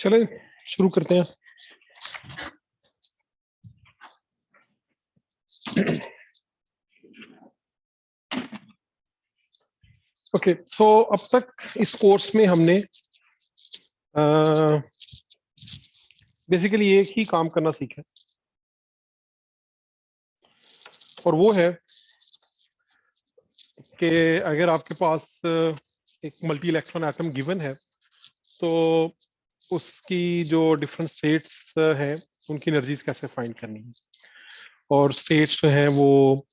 चलें शुरू करते हैं। ओके, सो अब तक इस कोर्स में हमने बेसिकली एक ही काम करना सीखा और वो है कि अगर आपके पास एक मल्टी इलेक्ट्रॉन एटम गिवन है तो उसकी जो डिफरेंट स्टेट्स हैं उनकी एनर्जीज कैसे फाइंड करनी है और स्टेट्स जो हैं वो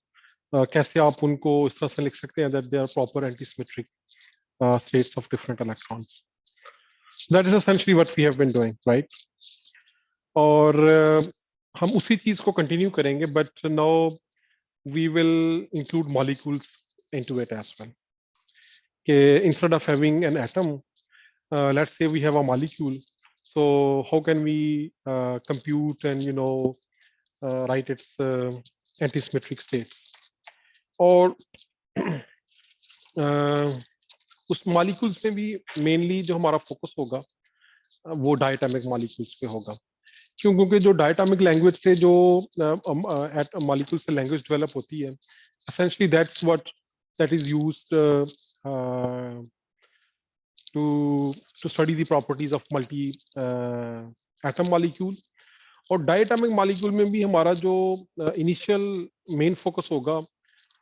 कैसे आप उनको इस तरह से लिख सकते हैं that they are proper antisymmetric states of different electrons. That is essentially what we have been doing, right? और हम उसी चीज को कंटिन्यू करेंगे but now we will include molecules into it as well. Instead of having an atom, let's say we have a molecule. So how can we compute and write its antisymmetric states? और उस molecules में भी mainly जो हमारा focus होगा वो diatomic molecules पे होगा। क्यों? क्योंकि जो डायटोमिक लैंग्वेज से जो मॉलिक्यूल से लैंग्वेज डेवलप होती है, essentially that's what that is used to study the properties of multi atom molecule। और डायटोमिक मॉलिक्यूल में भी हमारा जो इनिशियल मेन फोकस होगा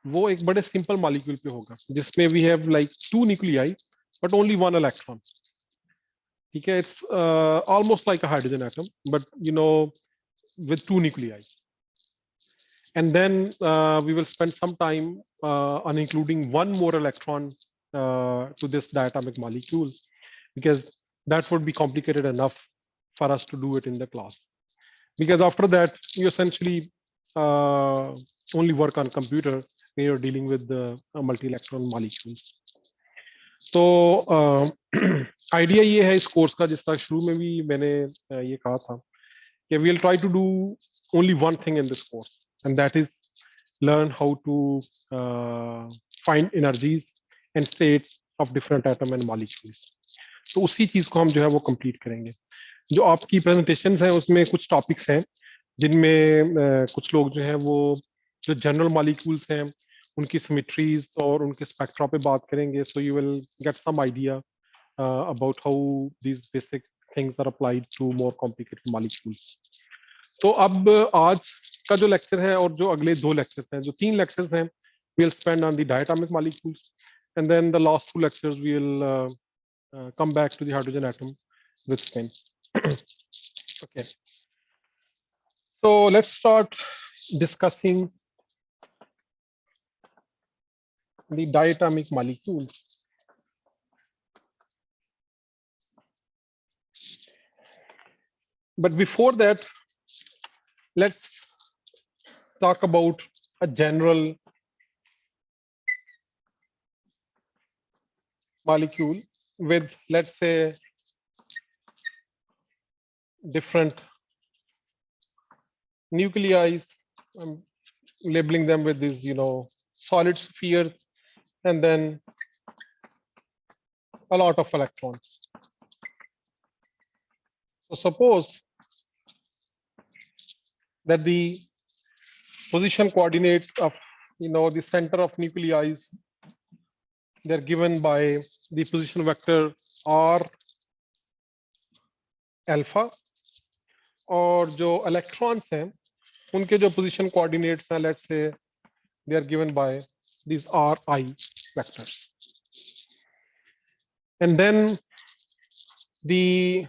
वो एक बड़े सिंपल मॉलिक्यूल पे होगा जिसमें we have like 2 nuclei but only 1 electron. ठीक है, it's almost like a hydrogen atom but with 2 nuclei. And then we will spend some time on including one more electron to this diatomic molecule because that would be complicated enough for us to do it in the class. Because after that, you essentially only work on computer when you're dealing with the multi-electron molecules. तो idea ये है इस course का, जिस तरह शुरू में भी मैंने ये कहा था कि we'll try to do only one thing in this course, and that is learn how to find energies and states of different atom and molecules. तो उसी चीज को हम जो है वो कंप्लीट करेंगे। जो आपकी प्रेजेंटेशंस हैं उसमें कुछ टॉपिक्स हैं जिनमें कुछ लोग जो हैं वो जो जनरल मॉलिक्यूल्स हैं उनकी सिमेट्रीज और उनके स्पेक्ट्रा पे बात करेंगे। So you will get some idea about how these basic things are applied to more complicated molecules. तो अब आज का जो लेक्चर है और जो अगले 2 लेक्चर्स हैं, जो 3 लेक्चर्स हैं, we'll spend on the diatomic molecules, and then the last 2 lectures we'll come back to the hydrogen atom with spin. Okay, so let's start discussing the diatomic molecules. But before that, let's talk about a general molecule with, let's say, different nuclei. I'm labeling them with these, solid sphere, and then a lot of electrons. So suppose that the position coordinates of the center of nuclei, they're given by the position vector r alpha, और जो electrons हैं उनके जो position coordinates हैं, let's say they are given by these ri vectors. And then the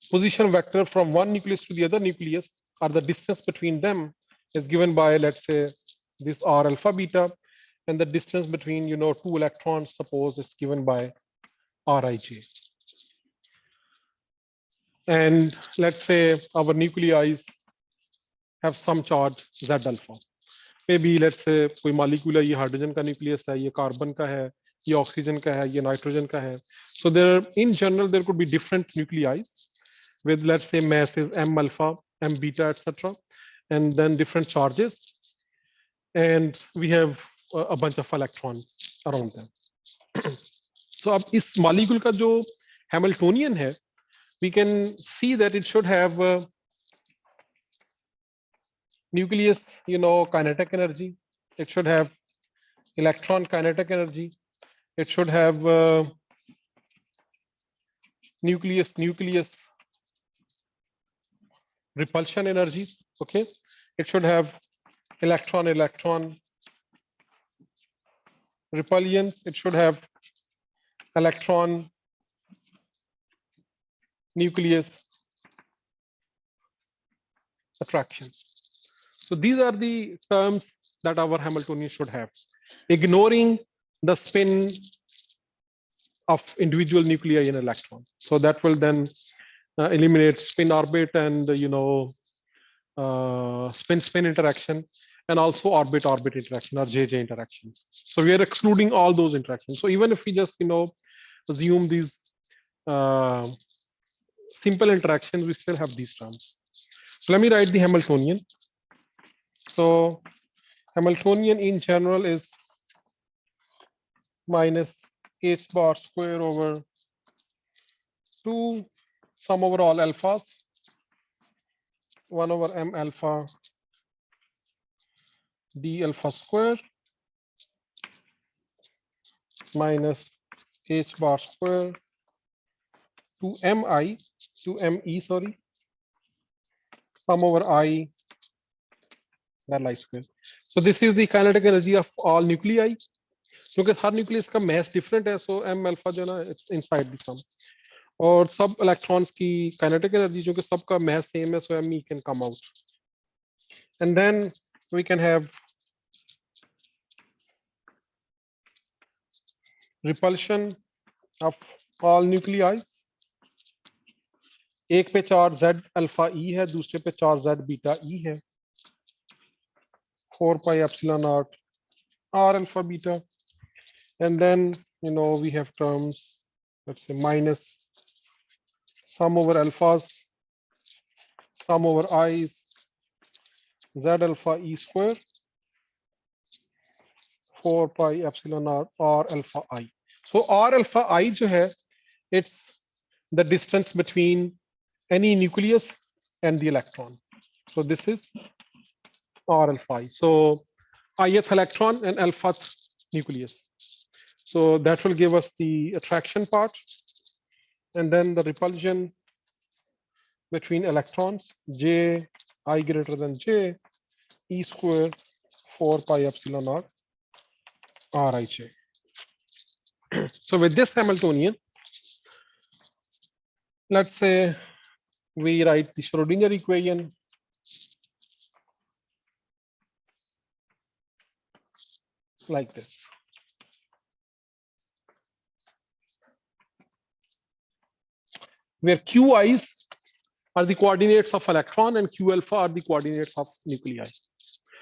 position vector from one nucleus to the other nucleus, or the distance between them, is given by, let's say, this r alpha beta, and the distance between 2 electrons, suppose it's given by rij. And let's say our nuclei have some charge z alpha. Maybe let's say कोई molecule है, ये hydrogen का nucleus है, ये carbon का है, ये oxygen का है, ये नाइट्रोजन का है. So there, in general, there could be different nuclei with, let's say, masses m alpha, m beta, etc., and then different charges, and we have a bunch of electrons around them. So अब इस molecule का जो Hamiltonian hai, we can see that it should have nucleus, kinetic energy. It should have electron kinetic energy. It should have nucleus repulsion energy. Okay, it should have electron repulsion. It should have electron nucleus attraction. So these are the terms that our Hamiltonian should have, ignoring the spin of individual nuclei in electron. So that will then eliminate spin orbit and spin interaction, and also orbit interaction or JJ interactions. So we are excluding all those interactions. So even if we just assume these uh, simple interactions, we still have these terms. So let me write the Hamiltonian. So Hamiltonian in general is minus h bar square over 2 sum over all alphas 1 over m alpha d alpha square minus h bar square to me, sorry, sum over I that I square. So this is the kinetic energy of all nuclei. क्योंकि हर nucleus का mass different है, so m alpha जो है ना, it's inside the sum. और सब electrons की kinetic energy जो कि सबका mass same है, so me can come out. And then we can have repulsion of all nuclei. एक पे चार z alpha e है, दूसरे पे चार z beta e है. 4 pi epsilon naught r alpha beta. And then we have terms, let's say minus sum over alphas, sum over i's, z alpha e square, 4 pi epsilon naught r alpha I. So r alpha I जो है, it's the distance between any nucleus and the electron. So this is r alpha I. So ith electron and alphath nucleus. So that will give us the attraction part, and then the repulsion between electrons, j I greater than j e square 4 pi epsilon naught rij. So with this Hamiltonian, let's say we write the Schrodinger equation like this. Where Qi's are the coordinates of electron and Q alpha are the coordinates of nuclei.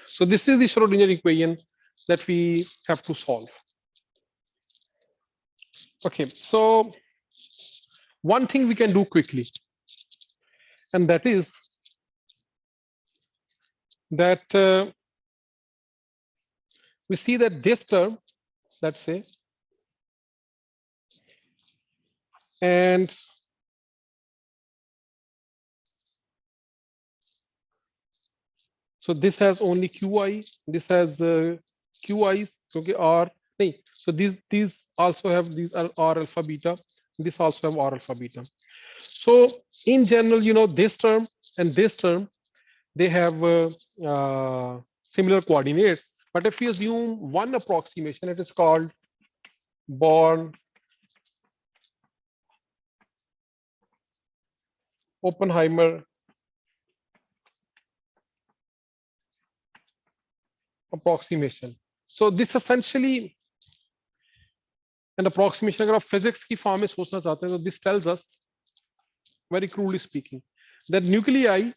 So this is the Schrodinger equation that we have to solve. Okay, so one thing we can do quickly, and that is that we see that this term, let's say, and so this has only Qi, this has Qi's, okay, R. So these also have, these are R alpha beta, this also have R alpha beta. So in general, this term and this term, they have similar coordinates. But if we assume one approximation, it is called Born-Oppenheimer approximation. So this essentially an approximation. अगर आप physics की form में सोचना चाहते हैं, तो this tells us, very crudely speaking, that nuclei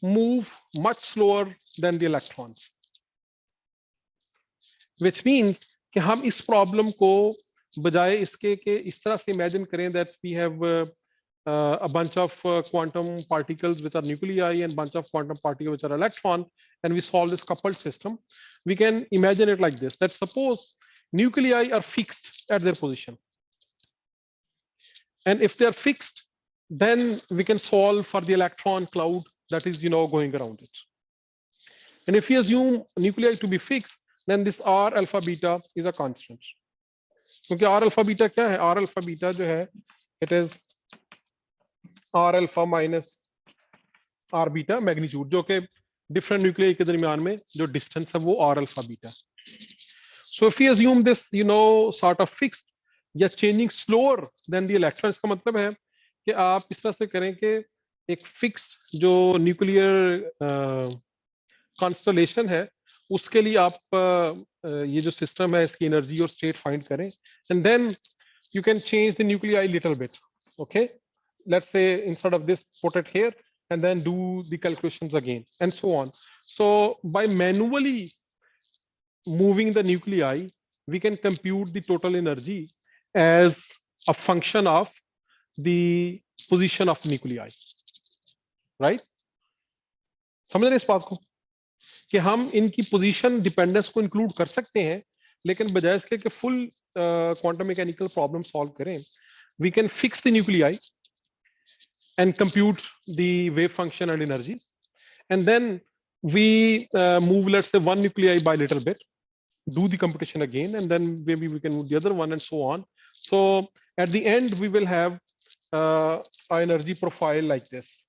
move much slower than the electrons, which means कि हम इस problem को बजाय इसके कि इस तरह से imagine करें that we have a bunch of quantum particles which are nuclei and bunch of quantum particles which are electron, and we solve this coupled system. We can imagine it like this, that suppose nuclei are fixed at their position, And if they are fixed, then we can solve for the electron cloud that is, going around it. And if we assume nuclei to be fixed, then this R alpha beta is a constant. क्योंकि R alpha beta क्या है? R alpha beta जो है, it is R alpha minus R beta magnitude, जो कि different nuclei के दरमियान में जो distance है वो R alpha beta. So if we assume this, sort of fixed या changing slower than the electron, इसका मतलब है कि आप इस तरह से करें कि एक fixed जो nuclear constellation है उसके लिए आप ये जो सिस्टम है इसकी एनर्जी और स्टेट फाइंड करें, and then you can change the nuclei little bit. Okay, let's say instead of this, put it here and then do the calculations again and so on. So by manually moving the nuclei, we can compute the total energy as a function of the position of nuclei, right? समझ रहे इस बात को कि हम इनकी position dependence को include कर सकते हैं, लेकिन बजाय इसके कि full quantum mechanical problem solve करें, we can fix the nuclei and compute the wave function and energy, and then we move, let's say, one nuclei by little bit, do the computation again, and then maybe we can move the other one and so on. So at the end we will have an energy profile like this.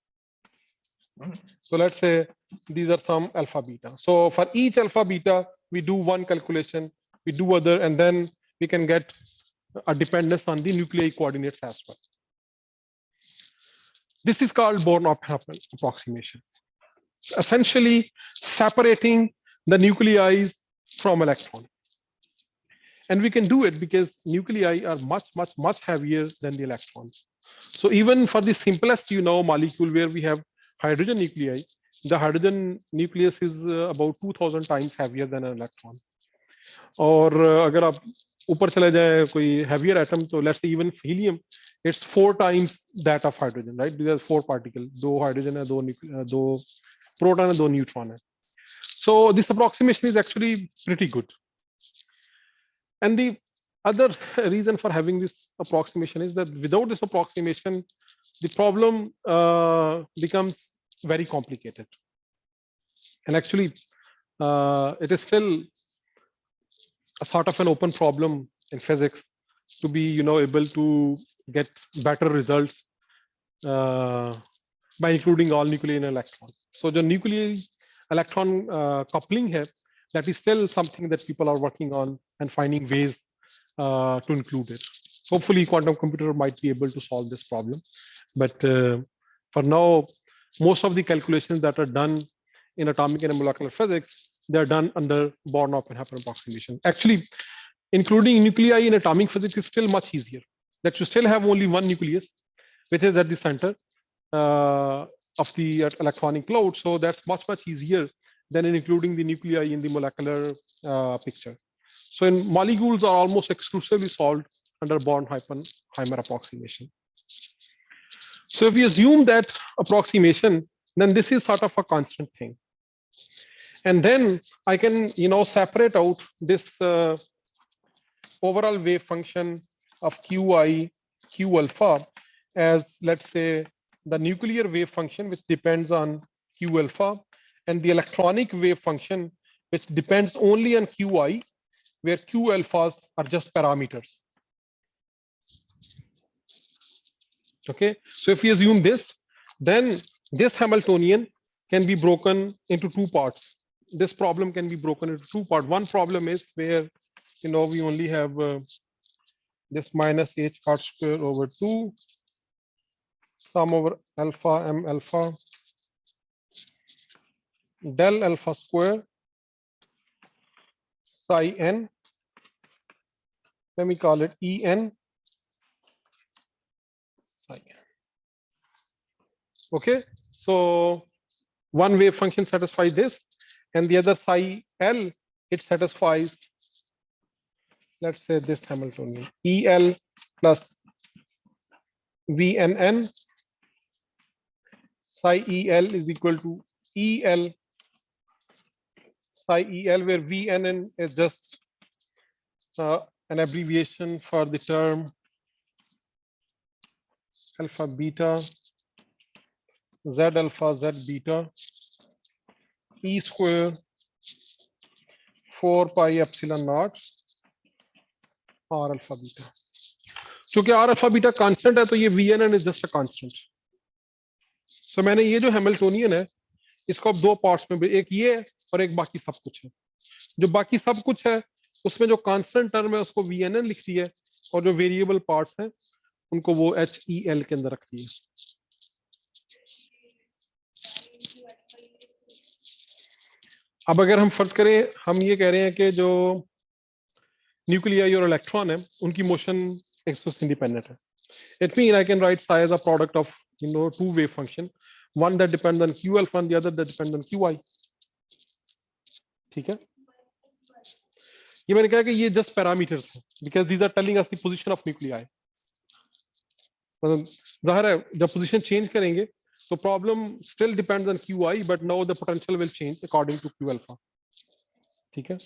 So let's say these are some alpha beta. So for each alpha beta we do one calculation, we do other, and then we can get a dependence on the nuclei coordinates as well. This is called Born-Oppenheimer approximation, essentially separating the nuclei from electron. And we can do it because nuclei are much heavier than the electrons. So even for the simplest, molecule where we have hydrogen nuclei, the hydrogen nucleus is about 2000 times heavier than an electron. और अगर आप ऊपर चले जाए कोई heavier atom, तो let's say even helium, it's 4 times that of hydrogen, right? There are 4 particles, 2 hydrogen है, 2 proton है, 2 neutron है. So this approximation is actually pretty good. And the other reason for having this approximation is that without this approximation, the problem becomes very complicated. And actually, it is still a sort of an open problem in physics to be, able to get better results by including all nuclei and electron. So the nuclei electron coupling here, that is still something that people are working on and finding ways to include it. Hopefully quantum computer might be able to solve this problem. But for now, most of the calculations that are done in atomic and molecular physics, they're done under Born-Oppenheimer approximation. Actually, including nuclei in atomic physics is still much easier. That you still have only one nucleus, which is at the center of the electronic cloud. So that's much easier than in including the nuclei in the molecular picture. So in molecules are almost exclusively solved under Born-Oppenheimer approximation. So if we assume that approximation, then this is sort of a constant thing. And then I can, separate out this overall wave function of Qi, Q alpha as, let's say, the nuclear wave function, which depends on Q alpha, and the electronic wave function, which depends only on Qi, where Q alphas are just parameters. Okay, so if we assume this, then this Hamiltonian can be broken into 2 parts. This problem can be broken into 2 parts. One problem is where, we only have this minus h cot square over 2 sum over alpha m alpha del alpha square psi n. Let me call it En psi n. Okay, so one wave function satisfies this, and the other psi L, it satisfies, let's say, this Hamiltonian El plus VNN. Psi El is equal to El psi El, where VNN is just an abbreviation for the term alpha beta z alpha z beta e square 4 pi epsilon naught r alpha beta। क्योंकि r alpha beta constant है तो ये vnn is just a constant. So मैंने ये जो Hamiltonian है इसको अब दो पार्ट्स में, एक ये है और एक बाकी सब कुछ है। जो बाकी सब कुछ है उसमें जो कांस्टेंट टर्म है उसको vnn लिखती है और जो वेरिएबल पार्ट्स हैं उनको वो HEL के अंदर रखती है। अब अगर हम फर्ज करें, हम ये कह रहे हैं कि जो न्यूक्लियाई और इलेक्ट्रॉन है उनकी मोशन एक दूसरे से इंडिपेंडेंट है। It mean I can right psi as a product of two wave function, one that depends on q alpha and the other that depends on qi। ठीक है, ये मैंने कहा कि ये जस्ट पैरामीटर्स हैं because these are telling us the position of nuclei. मतलब जाहिर है जब पोजीशन चेंज करेंगे तो problem still depends on qi but now the potential will change according to q alpha। ठीक है,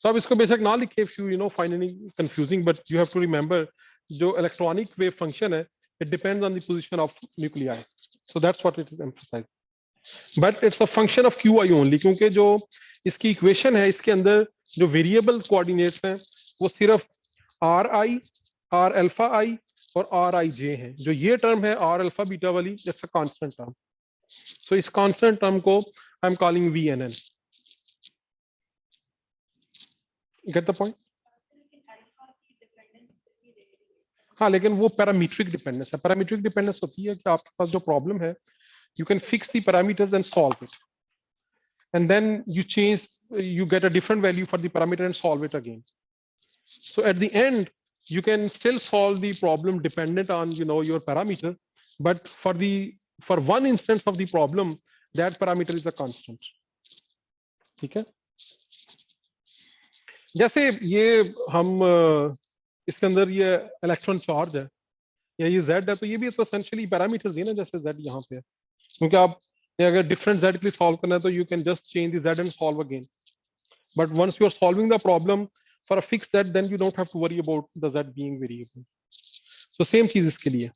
तो अब इसको बेशक ना लिखे if you no find any confusing, but you have to remember जो इलेक्ट्रॉनिक वेव फंक्शन है it depends on the position of nuclei. So that's what it is emphasized, but it's a function of Q I only, क्योंकि जो इसकी equation है इसके अंदर जो variable coordinates हैं वो सिर्फ R I, R alpha I और आर आई जे हैं। जो ये टर्म है आर अल्फा बीटा वाली it's a constant term. So इस कांस्टेंट टर्म को I am calling V N N. Get the point? हाँ, लेकिन वो पैरामीट्रिक डिपेंडेंस है। पैरामीट्रिक डिपेंडेंस होती है कि आपके पास जो प्रॉब्लम है you can fix the parameters and solve it, and then you change, you get a different value for the parameter and solve it again. So at the end you can still solve the problem dependent on your parameter, but for one instance of the problem that parameter is a constant। ठीक है, जैसे ये हम इसके अंदर ये electron charge है या ये z है तो ये भी इसको एसेंशियली पैरामीटर्स है ना, जैसे z यहाँ पे है। क्योंकि आप अगर डिफरेंट z के लिए सॉल्व करना है तो you can just change the z and solve again, but once you are solving the problem for a fixed z then you don't have to worry about the z being variable। so same चीज इसके लिए।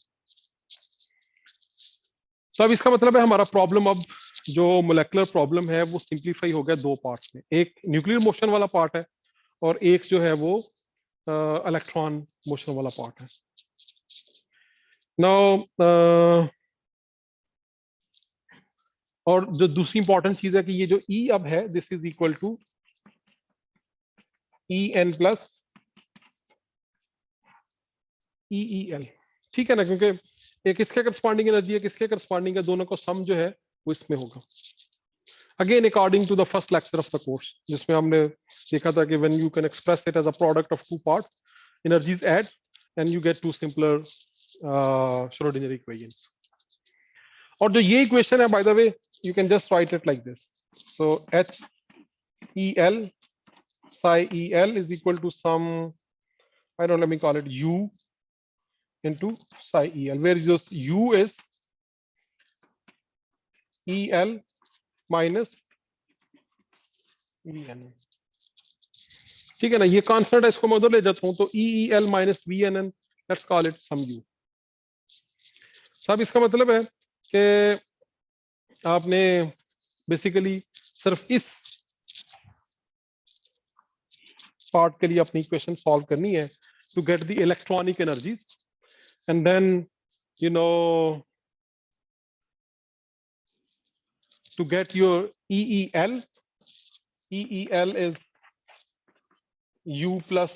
तो अब इसका मतलब है हमारा problem अब जो मोलेकुलर प्रॉब्लम है वो सिंप्लीफाई हो गया दो पार्ट्स में, एक न्यूक्लियर मोशन वाला पार्ट है और एक जो है वो इलेक्ट्रॉन मोशन वाला पार्ट है। नाउ और जो दूसरी इंपॉर्टेंट चीज है कि ये जो E अब है this is equal to EN plus EEL। ठीक है ना, क्योंकि एक इसके करस्पॉन्डिंग एनर्जी है, किसके करस्पॉन्डिंग है, दोनों को सम जो है वो इसमें होगा। Again according to the first lecture of the course जिसमें हमने देखा था कि when you can express it as a product of two part energies add and you get two simpler Schrodinger equations. और जो ये इक्वेशन है by the way you can just write it like this. So HEL psi EL is equal to some, I don't know, let me call it U into psi EL, where just U is EL minus VN। ठीक है ना, ये constant है, इसको मैं उधर ले जाता हूं तो EEL minus VNN, let's call it some U। सब इसका मतलब है कि आपने बेसिकली सिर्फ इस पार्ट के लिए अपनी इक्वेशन सॉल्व करनी है to get the electronic energies, and then you know to get your EEL, EEL is U plus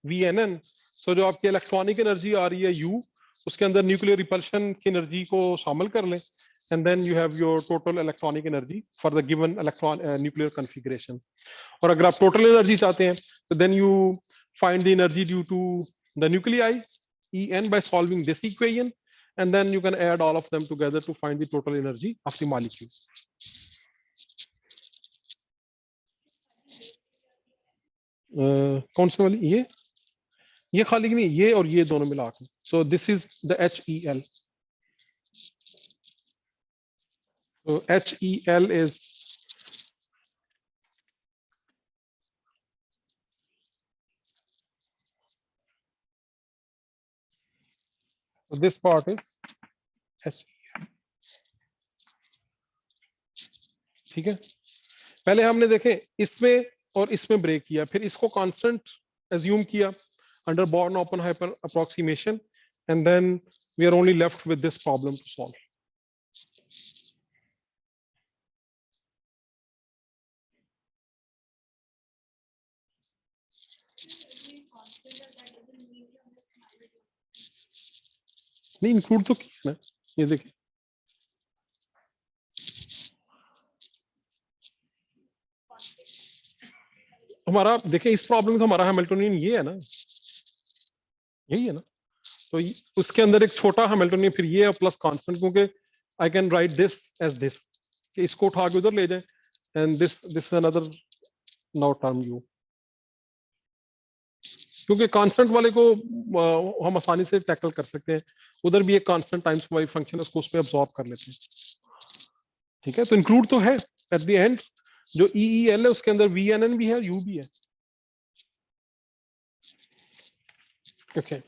VNN। so जो आपकी इलेक्ट्रॉनिक एनर्जी आ रही है U, उसके अंदर न्यूक्लियर रिपल्शन की एनर्जी को शामिल कर लें, and then you have your total electronic energy for the given electron nuclear configuration। और अगर आप टोटल एनर्जी चाहते हैं तो then you find the energy due to the nuclei En by solving this equation, and then you can add all of them together to find the total energy of the molecule। कौन से वाली? ये खाली नहीं, ये और ये दोनों मिला के। So this is the HEL। so HEL is So this part is H. ठीक है, पहले हमने देखे इसमें और इसमें ब्रेक किया, फिर इसको कांस्टेंट एज्यूम किया under Born Oppenheimer approximation, and then we are only left with this problem to solve. नहीं इंक्लूड तो किया ना, ये देखिए हमारा, देखिए इस प्रॉब्लम में तो हमारा हैमिल्टनियन ये है ना, यही है ना, तो उसके अंदर एक छोटा हैमिल्टनियन फिर ये है प्लस कांस्टेंट, क्योंकि I can write this as this, कि इसको उठा के उधर ले जाए, and this another now term U, क्योंकि कांस्टेंट वाले को हम आसानी से टैकल कर सकते हैं, उधर भी एक कांस्टेंट टाइम्स वाई फंक्शन है, उसको उस पर अब्सॉर्ब कर लेते हैं. ठीक है, तो इंक्लूड तो है एट द एंड, जो ई एल है उसके अंदर वी एन एन भी है, यू भी है. Okay,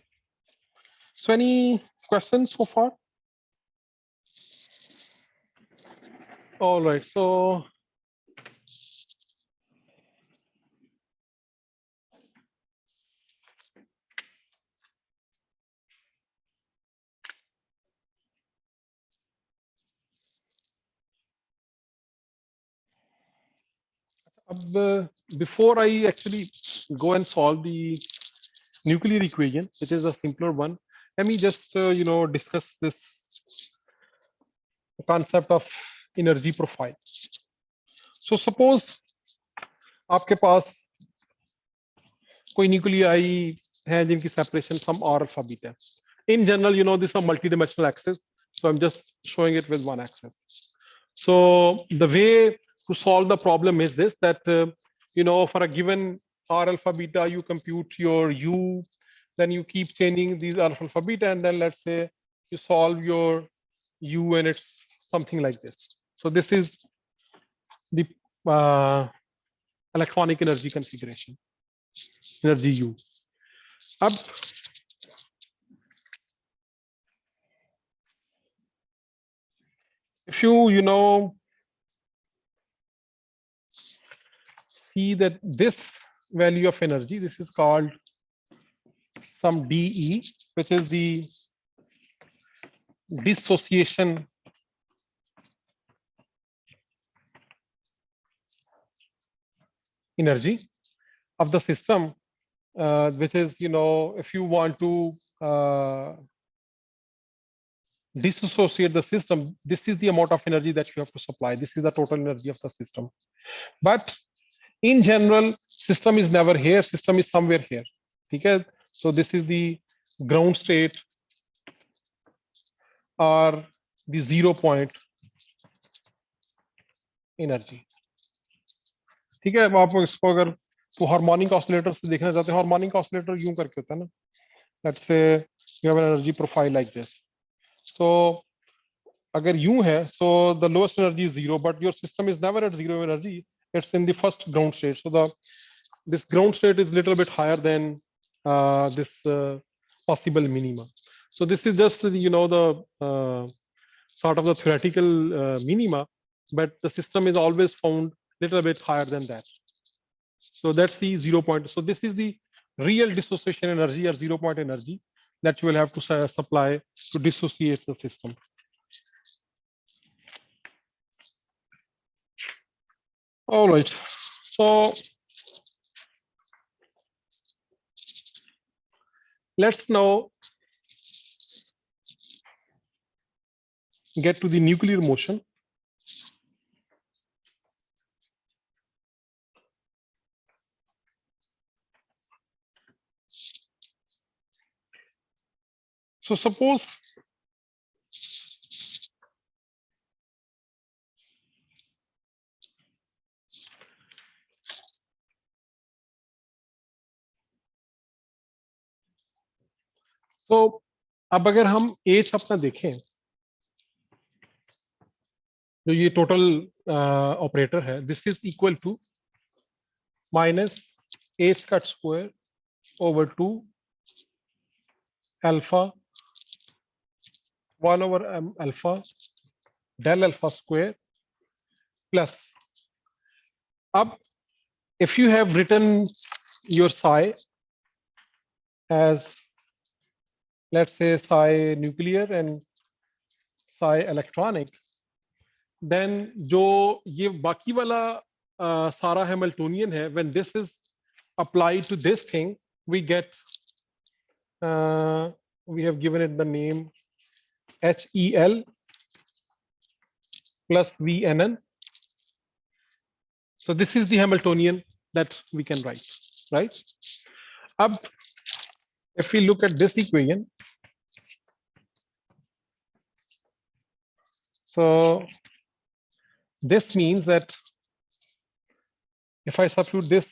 so any question so far? Alright, so अब before I actually go and solve the nuclear equation, which is a simpler one, let me just discuss this concept of energy profile. So suppose आपके पास कोई nuclei है जिनकी separation some R alpha beta. In general, this is a multi-dimensional axis, so I'm just showing it with one axis. So the way to solve the problem is this, that for a given r alpha beta, you compute your u, then you keep changing these alpha beta, and then let's say you solve your u and it's something like this. So this is the electronic energy configuration, energy u. Ab, if you see that this value of energy, this is called some dE, which is the dissociation energy of the system, which is, if you want to disassociate the system, this is the amount of energy that you have to supply. This is the total energy of the system. But in general, system is never here, system is somewhere here. Okay? So this is the ground state or the 0 point energy. ठीक है, आप इसको अगर तो harmonic oscillator से देखना चाहते हैं, हार्मोनिक ऑसिलेटर यूं करके होता है ना, let's say you have an energy profile like this. So अगर यूं है, so the lowest energy is 0, but your system is never at 0 energy, it's in the first ground state. So this ground state is little bit higher than this possible minima. So this is just the sort of the theoretical minima, but the system is always found little bit higher than that. So that's the 0 point. So this is the real dissociation energy or 0 point energy that you will have to supply to dissociate the system. All right. So let's now get to the nuclear motion. So suppose अब अगर हम as अपना देखें, जो ये total operator है, this is equal to minus H cut square over 2 alpha 1 over m alpha del alpha square plus. Up, if you have written your psi as, let's say, psi nuclear and psi electronic, then जो ये बाकी वाला सारा Hamiltonian है, when this is applied to this thing, we get, we have given it the name HEL plus VNN. So this is the Hamiltonian that we can write, right? Ab, if we look at this equation, so this means that if I substitute this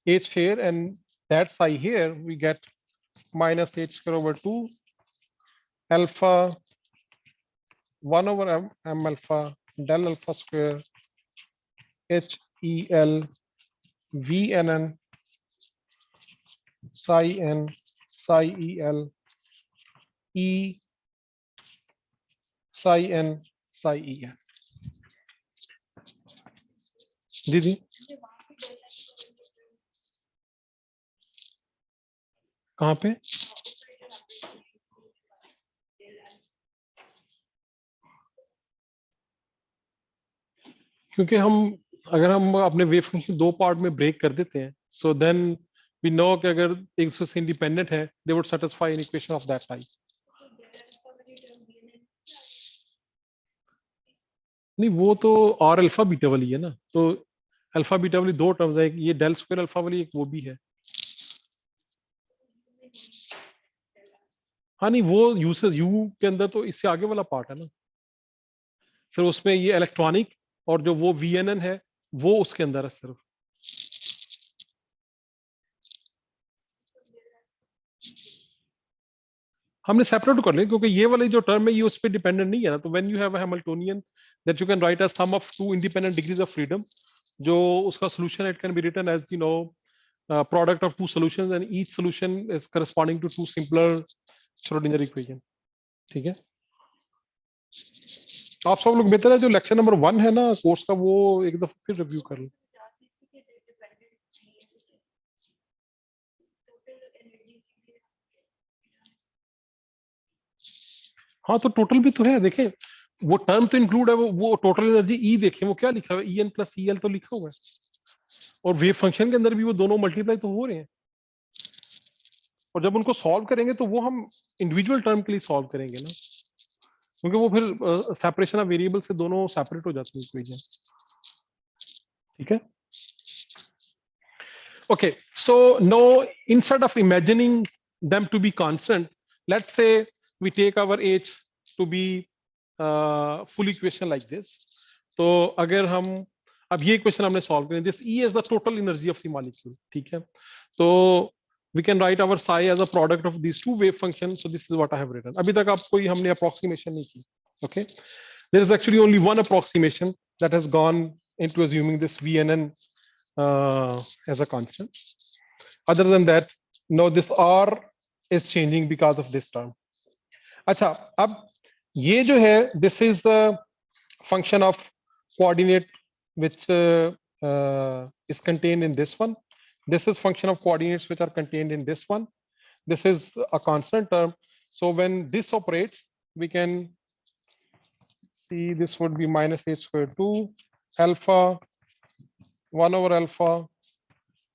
h here and that psi here, we get minus h square over 2 alpha 1 over m alpha del alpha square HEL VNN psi n psi EL E psi n psi EN. जी जी कहाँ पे? क्योंकि हम अगर हम अपने wave function दो part में break कर देते हैं, सो देन वी नो कि अगर एक दूसरे से इंडिपेंडेंट है, they would satisfy an equation of that type. नहीं, वो तो आर अल्फा बीटा वाली है ना, तो अल्फा बीटा वाली दो टर्म्स है, ये डेल स्क्वायर अल्फा वाली एक वो भी है. हाँ नहीं, वो यू से यू के अंदर तो इससे आगे वाला पार्ट है ना, फिर उसमें ये इलेक्ट्रॉनिक और जो वो VNN है वो उसके अंदर है सिर्फ. हमने सेपरेट कर लिया क्योंकि ये वाली जो टर्म है ये उस पर डिपेंडेंट नहीं है ना. तो when you have a Hamiltonian that you can write as sum of two independent degrees of freedom, जो उसका solution it can be written as you know product of two solutions and each solution is corresponding to two simpler Schrodinger equation. ठीक है, आप सब लोग बेहतर है जो लेक्चर नंबर 1 है ना कोर्स का, वो एक दफा फिर रिव्यू कर लो. हाँ तो टोटल भी तो है, देखें वो टर्म तो इंक्लूड है, वो टोटल एनर्जी ई देखें वो क्या लिखा हुआ है, EN प्लस EL तो लिखा हुआ है, और वेव फंक्शन के अंदर भी वो दोनों मल्टीप्लाई तो हो रहे हैं. और जब उनको सॉल्व करेंगे तो वो हम इंडिविजुअल टर्म के लिए सॉल्व करेंगे ना, क्योंकि वो फिर सेपरेशन ऑफ वेरिएबल से दोनों सेपरेट हो जाती है इक्वेशन. ठीक है, okay, so now instead of imagining them to be constant, let's say we take our H to be full equation like this. तो अगर हम अब ये इक्वेशन हमने सॉल्व करें, this E is the total energy of the molecule. ठीक है, तो we can write our psi as a product of these two wave functions. So this is what I have written. अभी तक आप कोई हमने approximation नहीं की. Okay, there is actually only one approximation that has gone into assuming this VNN as a constant. Other than that, no, this R is changing because of this term. अच्छा, अब ये जो है, this is a function of coordinate which is contained in this one. This is function of coordinates which are contained in this one. This is a constant term. So when this operates, we can see this would be minus h squared 2 alpha 1 over alpha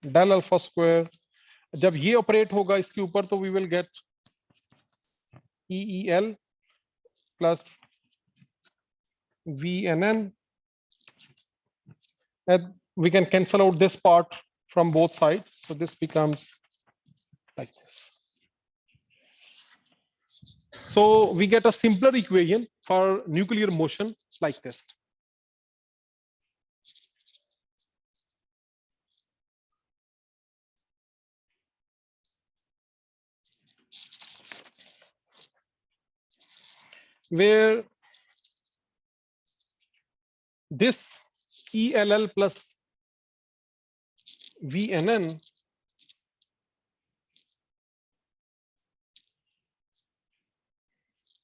del alpha square. जब ये operate होगा इसके ऊपर तो we will get EEL plus VNN, and we can cancel out this part from both sides, so this becomes like this. So we get a simpler equation for nuclear motion like this. Where this ELL plus VNN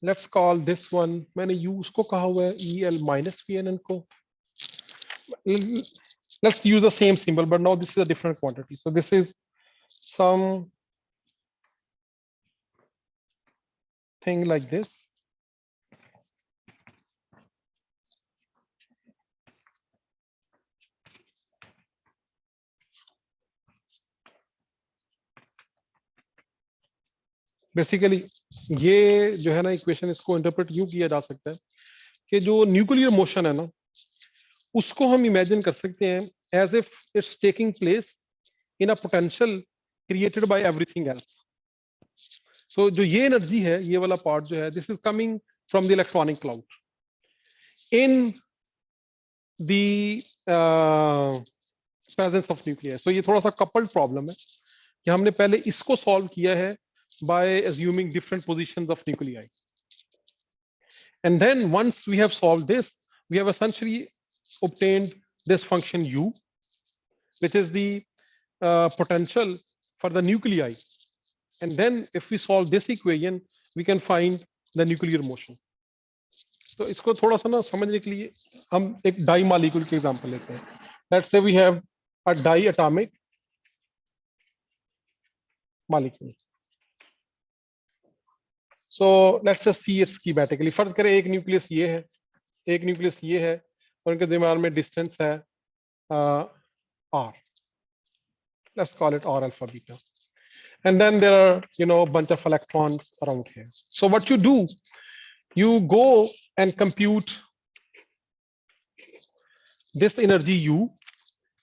Let's call this one, मैंने u उसको कहा हुआ है el minus pnn को. Let's use the same symbol, but now this is a different quantity. So this is some thing like this. Basically ये जो है ना इक्वेशन, इसको इंटरप्रेट यूं किया जा सकता है कि जो न्यूक्लियर मोशन है ना, उसको हम इमेजिन कर सकते हैं as if it's taking place in a potential created by everything else. So जो ये एनर्जी है, ये वाला पार्ट जो है, this is coming from the electronic cloud in the presence of nuclear. So ये थोड़ा सा कपल्ड प्रॉब्लम है कि हमने पहले इसको सॉल्व किया है by assuming different positions of nuclei. And then once we have solved this, we have essentially obtained this function u, which is the potential for the nuclei. And then if we solve this equation, we can find the nuclear motion. तो इसको थोड़ा सा ना समझने के लिए हम एक डाई मॉलिक्यूल के एग्जांपल लेते हैं. Let's say we have a diatomic molecule. So let's just see it schematically. फर्ज करें एक न्यूक्लियस ये है, एक न्यूक्लियस ये है, और इनके दरमियान में डिस्टेंस है r. Let's call it r alpha beta. And then there are, a bunch of electrons around here. So what you do, you go and compute this energy u,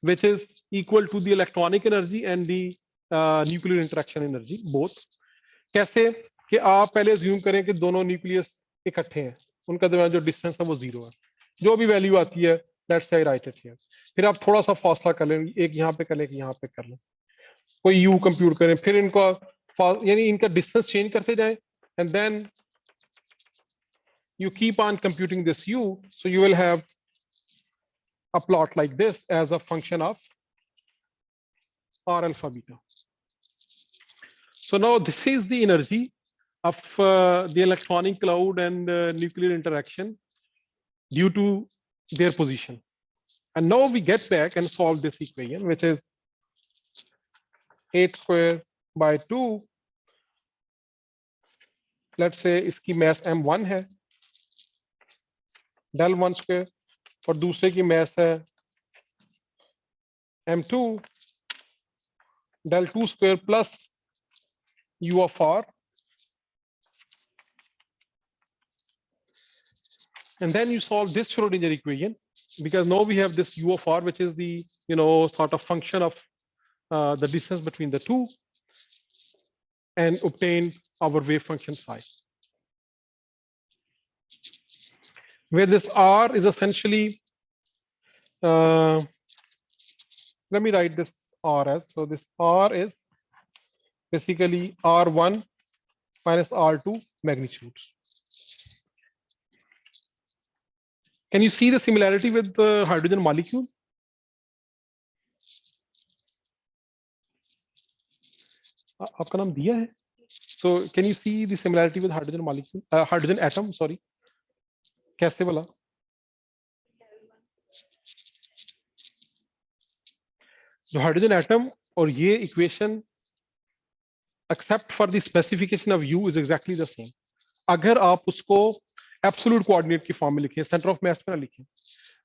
which is equal to the electronic energy and the nuclear interaction energy, both. कैसे कि आप पहले assume करें कि दोनों nucleus इकट्ठे हैं, उनका दरमियान जो डिस्टेंस है वो 0 है. जो भी वैल्यू आती है, let's say write it here. फिर आप थोड़ा सा फासला कर लें, एक यहाँ पे कर लें, एक यहाँ पे कर लें, कोई यू कंप्यूट करें, फिर इनको यानी इनका डिस्टेंस चेंज करते जाएं, and then you keep on computing this u, so you will have a plot like this as a function of r alpha beta. So now this is the energy of the electronic cloud and nuclear interaction due to their position. And now we get back and solve this equation, which is 8 square by 2. Let's say इसकी mass m1 है, del 1 square, और दूसरे की mass है m2, del 2 square plus u of r. And then you solve this Schrodinger equation, because now we have this u of r, which is the sort of function of the distance between the two, and obtain our wave function psi, where this r is essentially let me write this r as, so this r is basically r1 minus r2 magnitude. Can you see the similarity with the hydrogen molecule? आपका नाम दिया है. So can you see the similarity with hydrogen molecule, hydrogen atom, sorry. कैसे बोला? जो hydrogen atom और ये equation except for the specification of u is exactly the same. अगर आप उसको एब्सोल्यूट कोऑर्डिनेट की फॉर्म में लिखें, सेंटर ऑफ मास में ना लिखें,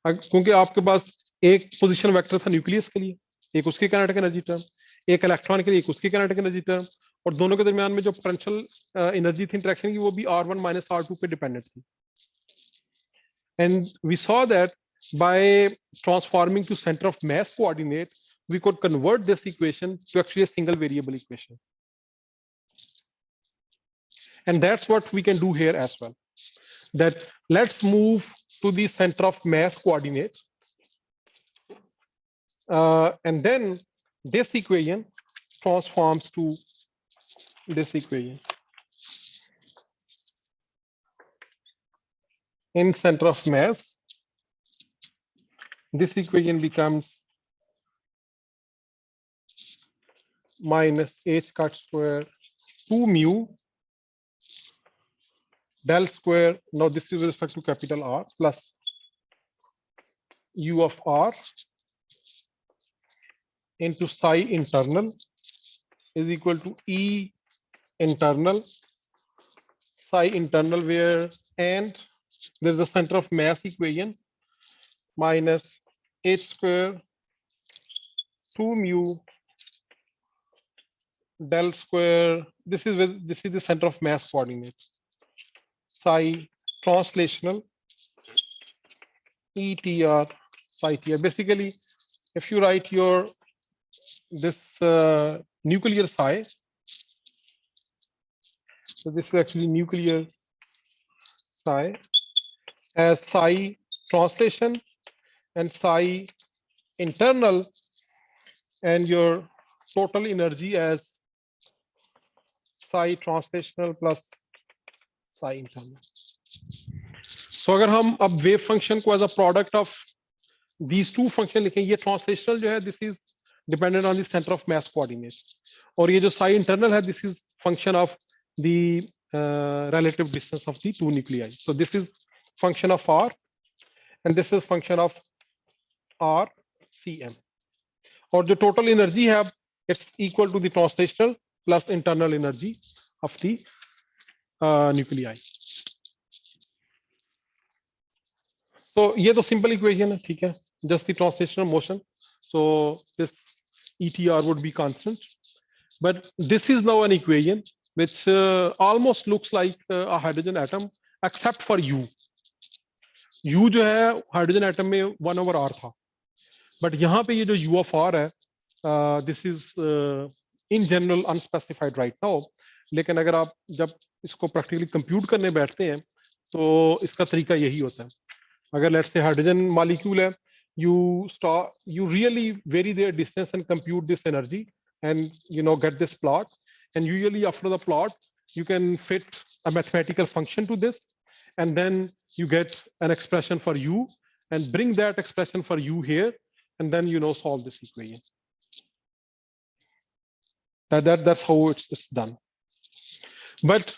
क्योंकि आपके पास एक पोजीशन वेक्टर था न्यूक्लियस के लिए, एक उसकी काइनेटिक एनर्जी टर्म, एक इलेक्ट्रॉन के लिए एक उसकी काइनेटिक एनर्जी टर्म, और दोनों के दरमियान में जो पोटेंशियल एनर्जी थी इंटरेक्शन की, वो भी r1 माइनस r2 पे डिपेंडेंट थी. And we saw that by transforming to center of mass coordinate, we could convert this equation to actually a single variable equation. And that's what we can do here as well. That let's move to the center of mass coordinate. And then this equation transforms to this equation. In center of mass, this equation becomes minus h cut square 2 mu del square, now this is with respect to capital R, plus U of R into psi internal is equal to E internal, psi internal, where and there's a center of mass equation minus h square 2 mu del square. This is the center of mass coordinate. Psi translational ETR psi TR. Basically, if you write your this nuclear psi, so this is actually nuclear psi as psi translation and psi internal, and your total energy as psi translational plus psi internal. So अगर हम अब wave function को as a product of these two function लिखें, ये translational जो है this is dependent on the center of mass coordinate, और ये जो psi internal है this is function of the relative distance of the two nuclei. So this is function of R and this is function of R CM, और जो total energy है it's equal to the translational plus internal energy of the nuclei. So ये तो simple equation है, ठीक है, just the translational motion. So this ETR would be constant, but this is now an equation which almost looks like a hydrogen atom except for U. U जो है hydrogen atom में 1 over R था, but यहाँ पे ये जो U of R है, this is in general unspecified right now. लेकिन अगर आप जब इसको practically compute करने बैठते हैं तो इसका तरीका यही होता है. अगर let's say hydrogen molecule है, you really vary their distance and compute this energy and get this plot, and usually after the plot you can fit a mathematical function to this, and then you get an expression for U and bring that expression for U here, and then solve this equation. That's how it's done. But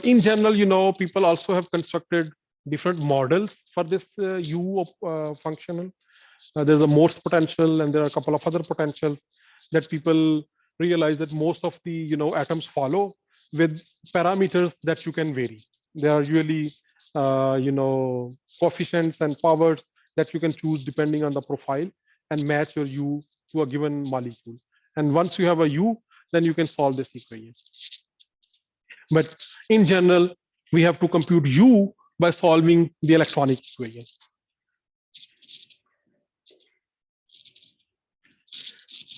in general, people also have constructed different models for this U functional. There's a Morse potential, and there are a couple of other potentials that people realize that most of the atoms follow with parameters that you can vary. They are usually coefficients and powers that you can choose depending on the profile and match your U to a given molecule. And once you have a U, then you can solve this equation. But in general, we have to compute U by solving the electronic equation.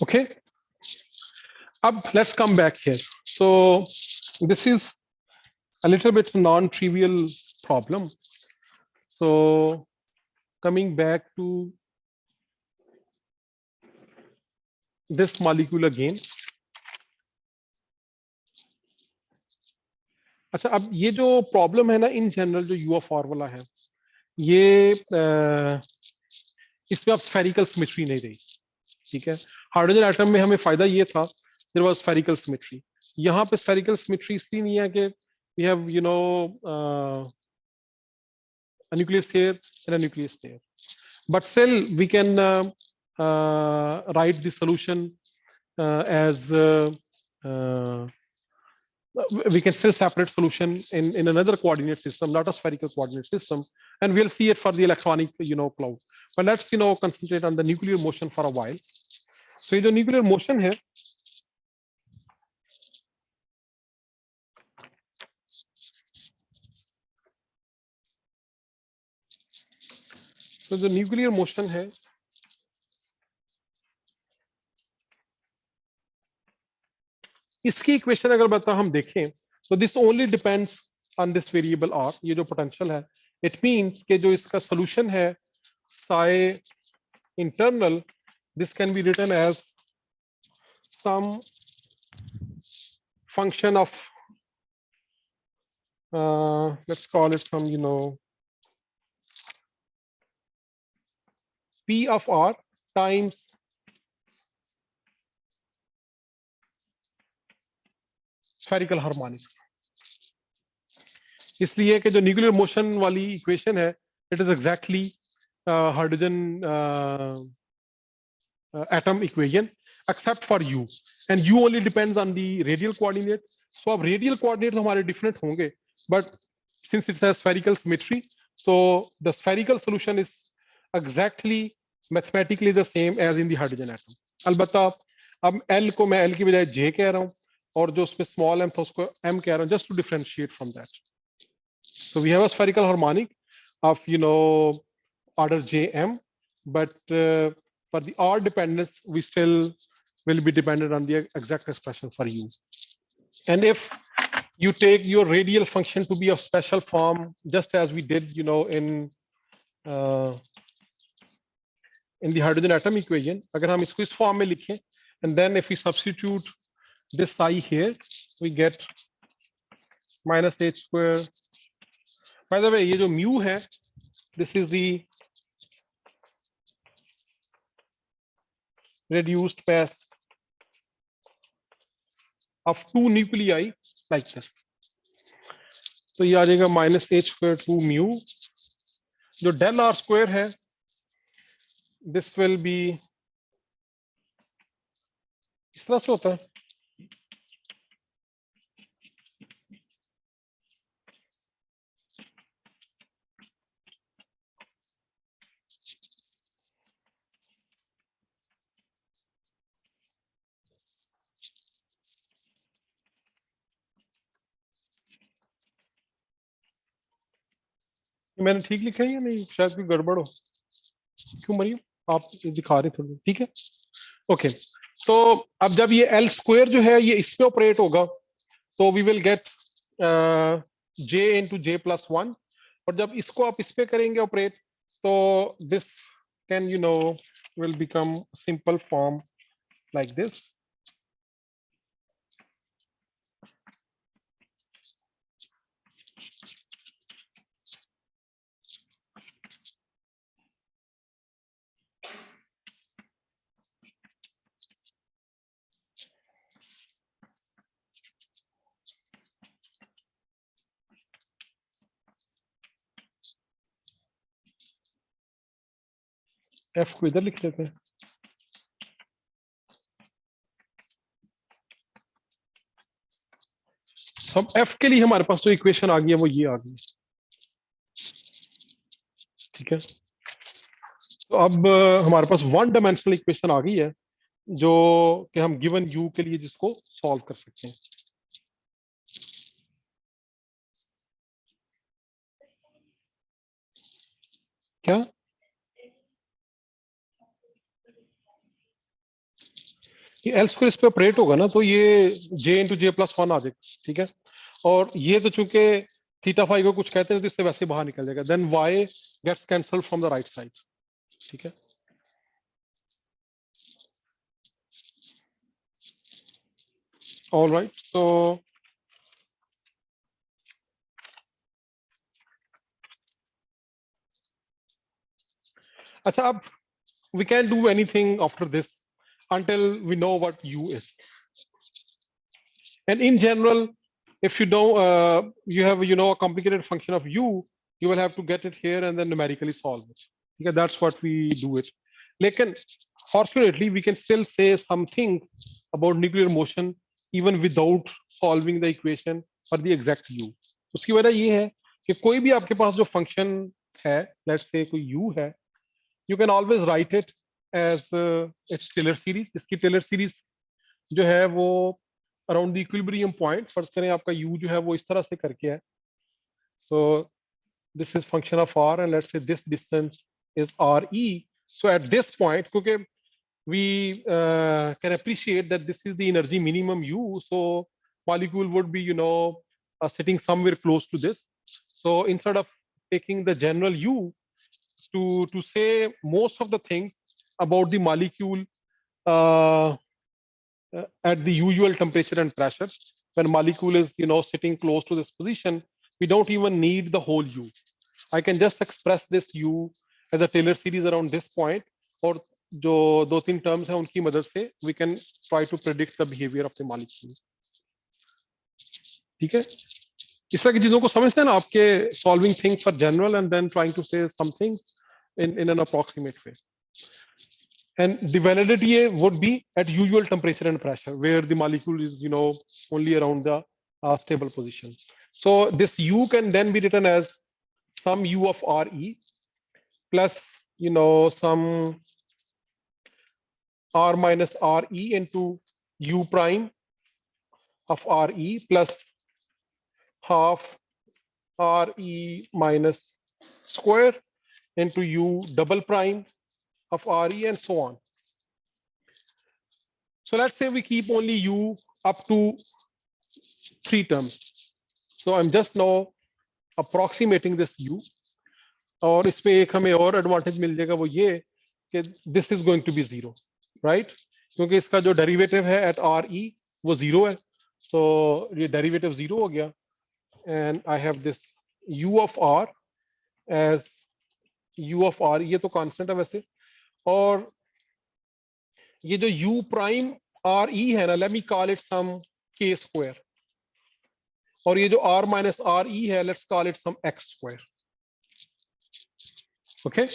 Okay. Let's come back here. So this is a little bit non-trivial problem. So coming back to this molecule again. अच्छा, अब ये जो problem है ना in general जो you of are वाला है, ये इसमें अब स्फेरिकल सिमेट्री नहीं रही, ठीक है. हाइड्रोजन एटम में हमें फायदा ये था, देयर वाज स्फेरिकल सिमेट्री. यहाँ पे स्फेरिकल सिमेट्री इसलिए नहीं है कि we have a nucleus here and a nucleus there, but still we can write the solution as we can still separate solution in another coordinate system, not a spherical coordinate system, and we'll see it for the electronic cloud. But let's concentrate on the nuclear motion for a while. So the nuclear motion here, so the nuclear motion है, इसकी equation अगर बता हम देखें तो this only depends on this variable R. ये जो potential है, इट मींस कि जो इसका सॉल्यूशन है psi internal, this can be written as some function of let's call it some P of R times spherical harmonics. इसलिए कि जो न्यूक्लियर मोशन वाली इक्वेशन है, it is exactly hydrogen atom equation except for u, and u only depends on the radial coordinate. So अब radial coordinate हमारे different होंगे, but since it's a spherical symmetry, so the spherical solution is exactly mathematically the same as in the hydrogen atom. अलबत्ता अब L को मैं L की बजाय J कह रहा हूँ, और जो उसमें small m था उसको m कह रहा हूँ, just to differentiate from that. So we have a spherical harmonic of order Jm, but for the R dependence, we still will be dependent on the exact expression for U. And if you take your radial function to be of special form, just as we did, in the hydrogen atom equation, अगर हम इसको इस form में लिखें, and then if we substitute this I here, we get minus h square. By the way, ये जो mu है, this is the reduced mass of two nuclei like this. तो ये आ जाएगा minus h square 2 mu. जो del r square है, this will be इस तरह से होता है. मैंने ठीक लिखा है या नहीं? शायद कोई गड़बड़ हो. क्यों मरियम, आप दिखा रहे थे? ठीक है, ओके. तो अब जब ये एल स्क्वायर जो है ये इस पे ऑपरेट होगा, तो we will get j into J plus one. और जब इसको आप इस पे करेंगे ऑपरेट, तो this can will become simple form like this. F को इधर लिख लेते हैं. सब एफ के लिए हमारे पास जो इक्वेशन आ गई है वो ये आ गई. ठीक है, तो अब हमारे पास वन डायमेंशनल इक्वेशन आ गई है, जो कि हम गिवन यू के लिए जिसको सॉल्व कर सकते हैं. क्या ये एल स्क्वायर इस पे ऑपरेट होगा ना, तो ये J into J plus one आ जाएगा. ठीक है, और ये तो चूंकि थीटा फाई को कुछ कहते हैं, तो इससे वैसे बाहर निकल जाएगा. Then Y gets cancel from the right side. ठीक है, ऑल राइट. तो अच्छा, अब we can't do anything after this until we know what u is. And in general, if you know you have a complicated function of u, you will have to get it here and then numerically solve it. Okay, that's what we do it. Lekin fortunately we can still say something about nuclear motion even without solving the equation for the exact u. उसकी वजह ये है कि कोई भी आपके पास जो function है, let's say कोई u है, you can always write it as its Taylor series. इसकी Taylor series जो है वो around the equilibrium point, फर्ज करें आपका u जो है वो इस तरह से करके है. So this is function of r, and let's say this distance is re. So at this point, क्योंकि we can appreciate that this is the energy minimum u, so molecule would be sitting somewhere close to this. So instead of taking the general u, to say most of the things about the molecule uh, at the usual temperature and pressure, when molecule is sitting close to this position, we don't even need the whole u. I can just express this u as a Taylor series around this point, और जो दो तीन terms हैं उनकी मदद से we can try to predict the behavior of the molecule. ठीक है, इस तरह की चीजों को समझते हैं ना आपके, solving things for general and then trying to say something in an approximate way. And the validity would be at usual temperature and pressure, where the molecule is, only around the stable position. So this U can then be written as some U of Re plus, some R minus Re into U prime of Re plus half Re minus square into U double prime of Re and so on. So let's say we keep only U up to 3 terms. So I'm just now approximating this U, और इसमें एक हमें और advantage मिल जाएगा, वो ये कि this is going to be 0, right? क्योंकि इसका जो डेरिवेटिव है एट आर ई वो 0 है, सो ये डेरिवेटिव 0 हो गया, and I have this U of R as U of R, ये तो कांस्टेंट है वैसे, और ये जो U प्राइम आर ई है ना, let me call it some k square, और ये जो R माइनस आर ई है, let's call it some x square. Okay,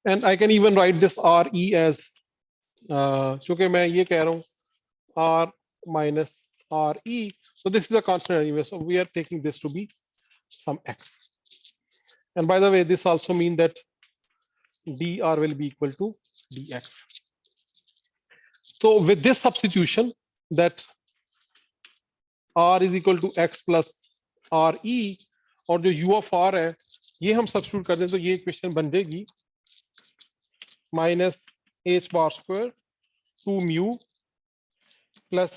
and I can even write this Re as चूंकि मैं ये कह रहा हूँ R minus Re, so this is a constant anyway, so we are taking this to be some x. And by the way, this also means that dr will be equal to dx. So with this substitution, that r is equal to x plus Re, और जो U of R है ये हम substitute कर दें तो ये equation बन जाएगी minus h bar square 2 mu plus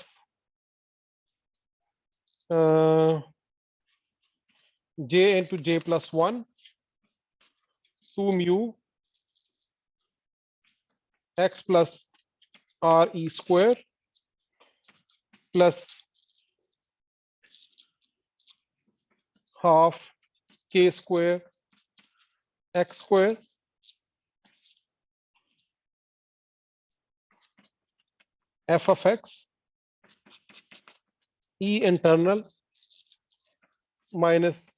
j into j plus 1 2 mu x plus Re square plus half k square x square f of x e internal minus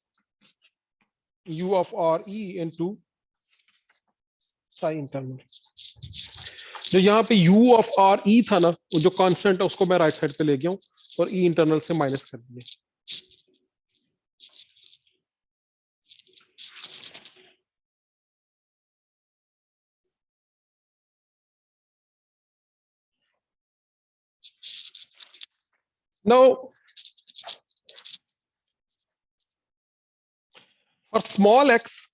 U of Re into psi internal. जो यहाँ पे U of Re था ना, वो जो constant है उसको मैं राइट साइड पे ले गया हूँ और E इंटरनल से माइनस कर दिया. Now, for small x,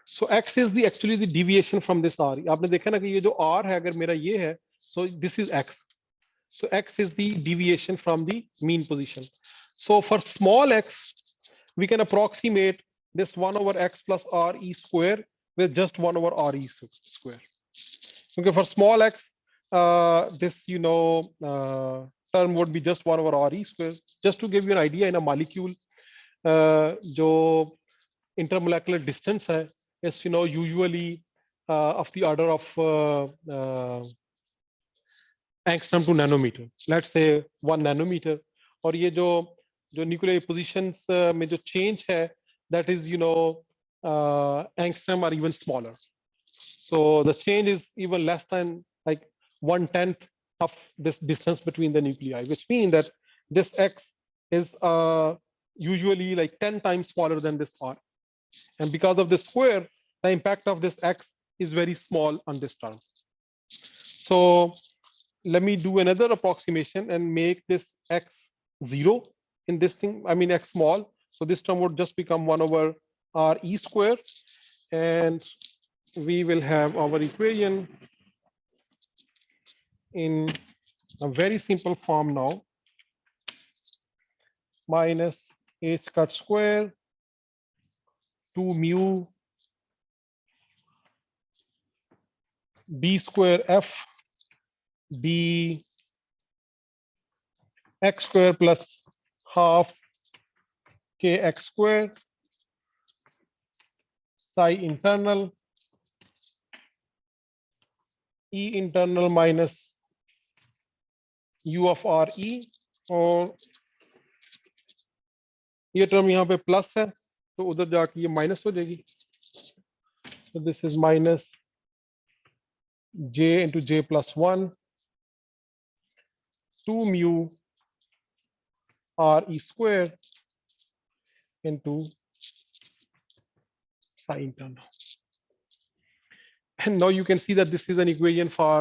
so x is the actually the deviation from this R. आपने देखा ना कि ये जो R है अगर मेरा ये है, so this is x. So x is the deviation from the mean position. So for small x, we can approximate this 1 over x plus Re square with just 1 over Re square. Okay, for small x, this term would be just 1 over Re square. Just to give you an idea, in a molecule, जो intermolecular distance है, is usually of the order of angstrom to nanometer. Let's say 1 nanometer. और ये जो nuclear positions में जो change है, that is angstrom or even smaller. So the change is even less than like 1/10 of this distance between the nuclei, which means that this x is usually like 10 times smaller than this R. And because of this square, the impact of this x is very small on this term. So let me do another approximation and make this x 0 in this thing, I mean x small. So this term would just become 1 over Re square, and we will have our equation in a very simple form now. Minus h cut square 2 mu b square f d x square plus half kx square psi internal E internal minus U of Re, or ये term यहाँ पे plus है तो उधर जाके ये minus हो जाएगी, तो this is minus j into j plus 1 2 mu r e square into sine term. And now you can see that this is an equation for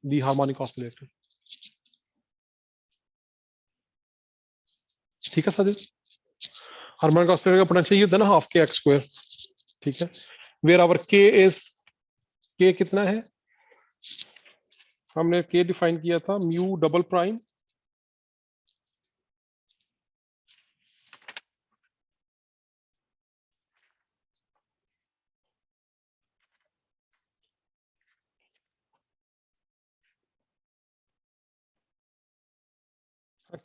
the harmonic oscillator. ठीक है साजिद, हार्मोनिक ऑसिलेटर का potential ये होता है ना half के x square, ठीक है, वेयर आवर के इज, के कितना है, हमने के डिफाइन किया था म्यू डबल प्राइम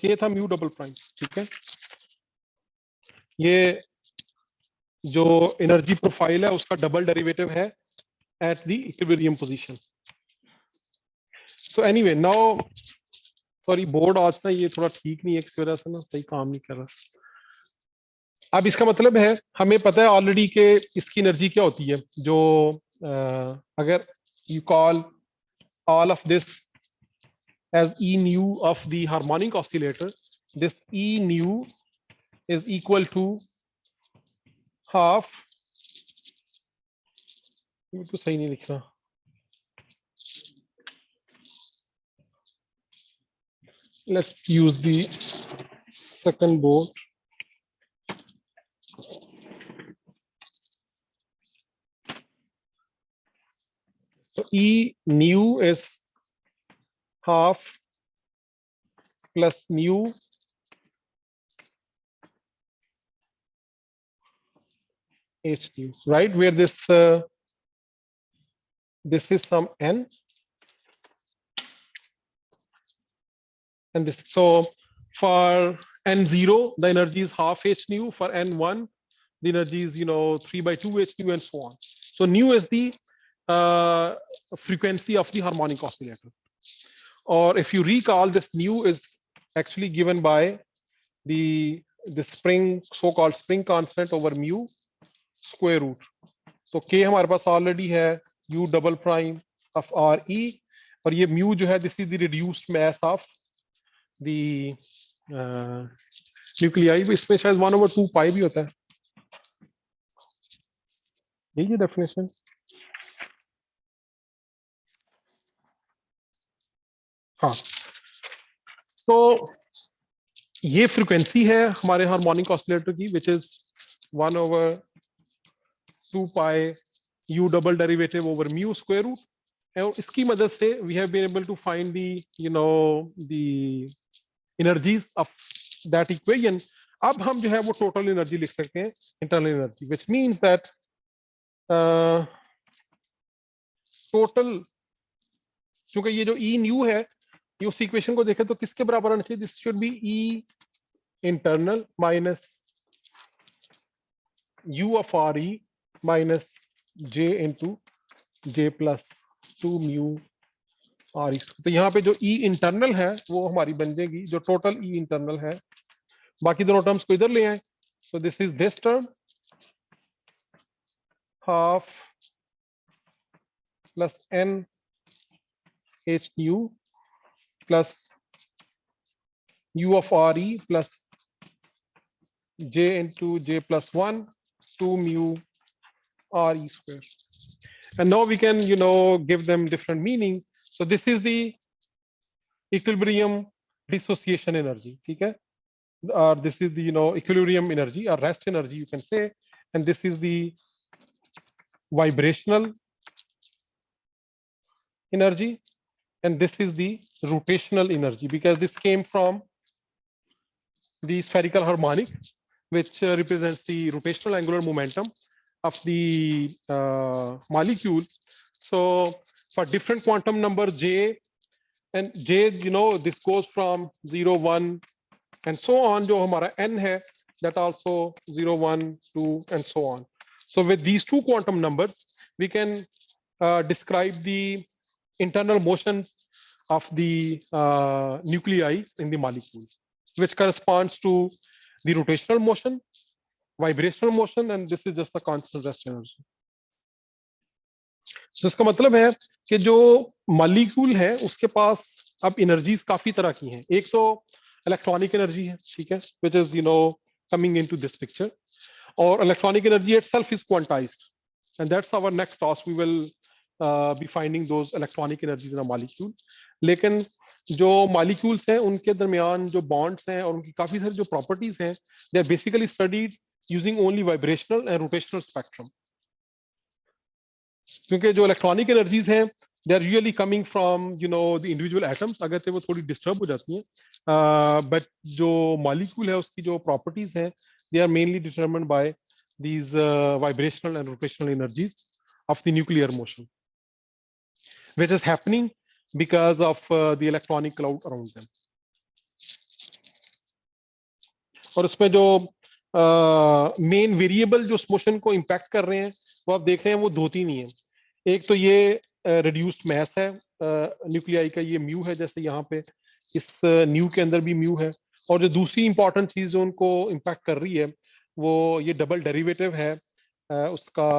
के था म्यू डबल प्राइम, ठीक है। ये जो एनर्जी प्रोफाइल है उसका डबल डेरिवेटिव है at the equilibrium position. So anyway now, sorry board आज ना ये थोड़ा ठीक नहीं है, इस वजह से ना सही काम नहीं कर रहा। अब इसका मतलब है हमें पता है ऑलरेडी कि इसकी एनर्जी क्या होती है, जो अगर you call all of this as E nu of the harmonic oscillator, this E nu is equal to half, तो सही नहीं लिखना, let's use the second board. So E nu is half plus nu h nu, right? Where this is some n, and this, so for n0 the energy is half h nu, for n1 the energy is 3/2 h nu, and so on. So nu is the frequency of the harmonic oscillator, or if you recall, this nu is actually given by the spring, so-called spring constant over mu square root. तो k हमारे पास already है u double prime of r e, और ये mu जो है this is the reduced mass of the nuclei, इसमें शायद 1/2 पाई भी होता है, यही डेफिनेशन। हाँ, तो ये फ्रीक्वेंसी है हमारे हार्मोनिक ऑसिलेटर की, which is 1/2 pi u double derivative over mu square root, और इसकी मदद से we have been able to find the energies of that equation. अब हम जो है वो टोटल एनर्जी लिख सकते हैं, internal energy, which means that total, क्योंकि ये जो ई न्यू है ये उस इक्वेशन को देखें तो किसके बराबर आना चाहिए, this should be E internal minus u of r e minus j into j plus 2 mu r e। तो यहाँ पे जो e इंटरनल है वो हमारी बन जाएगी, जो टोटल e इंटरनल है, बाकी दोनों टर्म्स को इधर ले आए, so this is this term half plus n h u plus u of r e plus j into j plus 1 2 mu r e square. And now we can give them different meaning. So this is the equilibrium dissociation energy, ठीक है, or this is the equilibrium energy or rest energy you can say, and this is the vibrational energy, and this is the rotational energy, because this came from the spherical harmonic, which represents the rotational angular momentum of the molecule. So for different quantum number j, and j, this goes from 0 1 and so on, jo hamara n hai, that also 0 1 2 and so on. So with these two quantum numbers we can describe the internal motion of the nuclei in the molecule, which corresponds to the rotational motion, vibrational motion, and this is just the constant rest energy. So इसका मतलब है कि जो molecule है उसके पास अब energies काफी तरह की हैं. एक तो इलेक्ट्रॉनिक एनर्जी है, ठीक है, which is coming into this picture, or electronic energy itself is quantized, and that's our next task. We will be finding those electronic energies in a molecule. लेकिन जो मॉलिक्यूल्स हैं उनके दरमियान जो बॉन्ड्स हैं और उनकी काफी सारी जो प्रॉपर्टीज हैं, they are basically studied using only vibrational and rotational spectrum. क्योंकि जो इलेक्ट्रॉनिक एनर्जीज हैं they are really coming from the individual atoms, अगर से वो थोड़ी डिस्टर्ब हो जाती हैं, बट जो मॉलिक्यूल है उसकी जो प्रॉपर्टीज हैं they are mainly determined by these vibrational and rotational energies of the nuclear motion, which is happening because of the electronic cloud around them. और उसमें जो मेन वेरिएबल जो उस मोशन को इम्पैक्ट कर रहे हैं वो आप देख रहे हैं, वो दो तीन ही है. एक तो ये रिड्यूस्ड मैस है न्यूक्लियाई का, ये म्यू है, जैसे यहाँ पे इस न्यू के अंदर भी म्यू है. और जो दूसरी इंपॉर्टेंट चीज जो उनको इम्पैक्ट कर रही है वो ये डबल डेरिवेटिव है उसका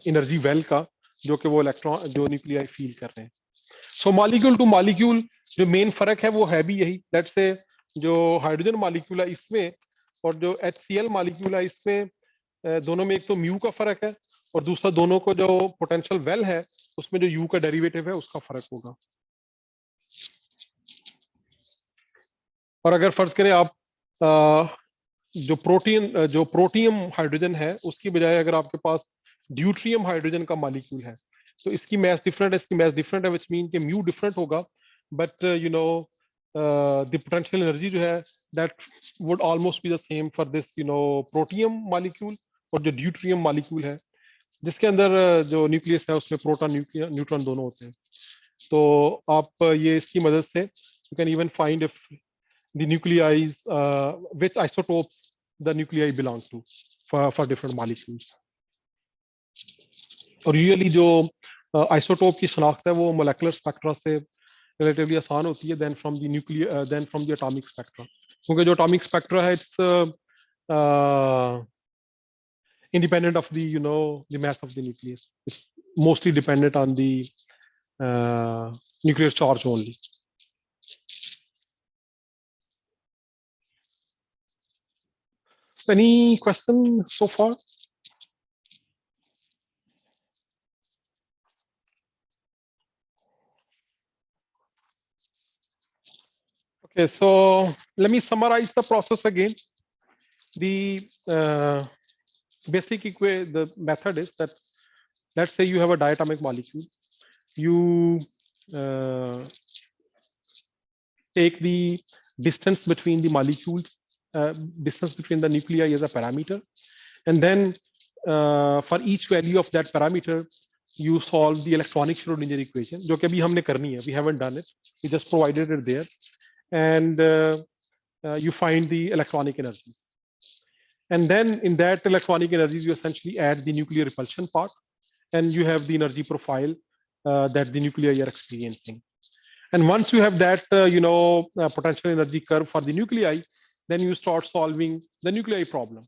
एनर्जी वेल का, जो कि वो इलेक्ट्रॉन जो न्यूक्लियाई फील कर रहे हैं. सो मॉलिक्यूल टू मॉलिक्यूल जो मेन फर्क है वो है भी यही. लेट्स से जो हाइड्रोजन मॉलिक्यूल है इसमें और जो HCl मॉलिक्यूल है इसमें, दोनों में एक तो म्यू का फर्क है और दूसरा दोनों को जो पोटेंशियल वेल है उसमें जो यू का डेरिवेटिव है उसका फर्क होगा. और अगर फर्ज करें आप जो प्रोटियम हाइड्रोजन है उसकी बजाय अगर आपके पास ड्यूट्रियम हाइड्रोजन का मॉलिक्यूल है तो इसकी मैस डिफरेंट है, इसकी मैस डिफरेंट है, विच मीन कि म्यू डिफरेंट होगा, बट द पोटेंशियल एनर्जी जो है that would almost be the same for this protium molecule और जो ड्यूट्रियम मॉलिक्यूल है जिसके अंदर जो न्यूक्लियस है उसमें प्रोटॉन न्यूट्रॉन दोनों होते हैं. तो आप ये इसकी मदद से you can even find if the nuclei which isotopes the nuclei belong to for different molecules. और यूजुअली जो आइसोटोप की शनाख्त है वो मोलेकुलर स्पेक्ट्रा से रिलेटिवली आसान होती है then from the nuclear then from the atomic spectra, क्योंकि जो एटॉमिक स्पेक्ट्रा है it's independent of the the mass of the nucleus. It's mostly dependent on the nuclear charge only. Any question so far? Okay, so let me summarize the process again. The the method is that let's say you have a diatomic molecule. You take the distance between the molecules, distance between the nuclei as a parameter, and then for each value of that parameter, you solve the electronic Schrodinger equation, जो कि अभी हमने करनी है. We haven't done it. We just provided it there, and you find the electronic energies. And then in that electronic energies, you essentially add the nuclear repulsion part, and you have the energy profile that the nuclei are experiencing. And once you have that, potential energy curve for the nuclei, then you start solving the nuclei problem.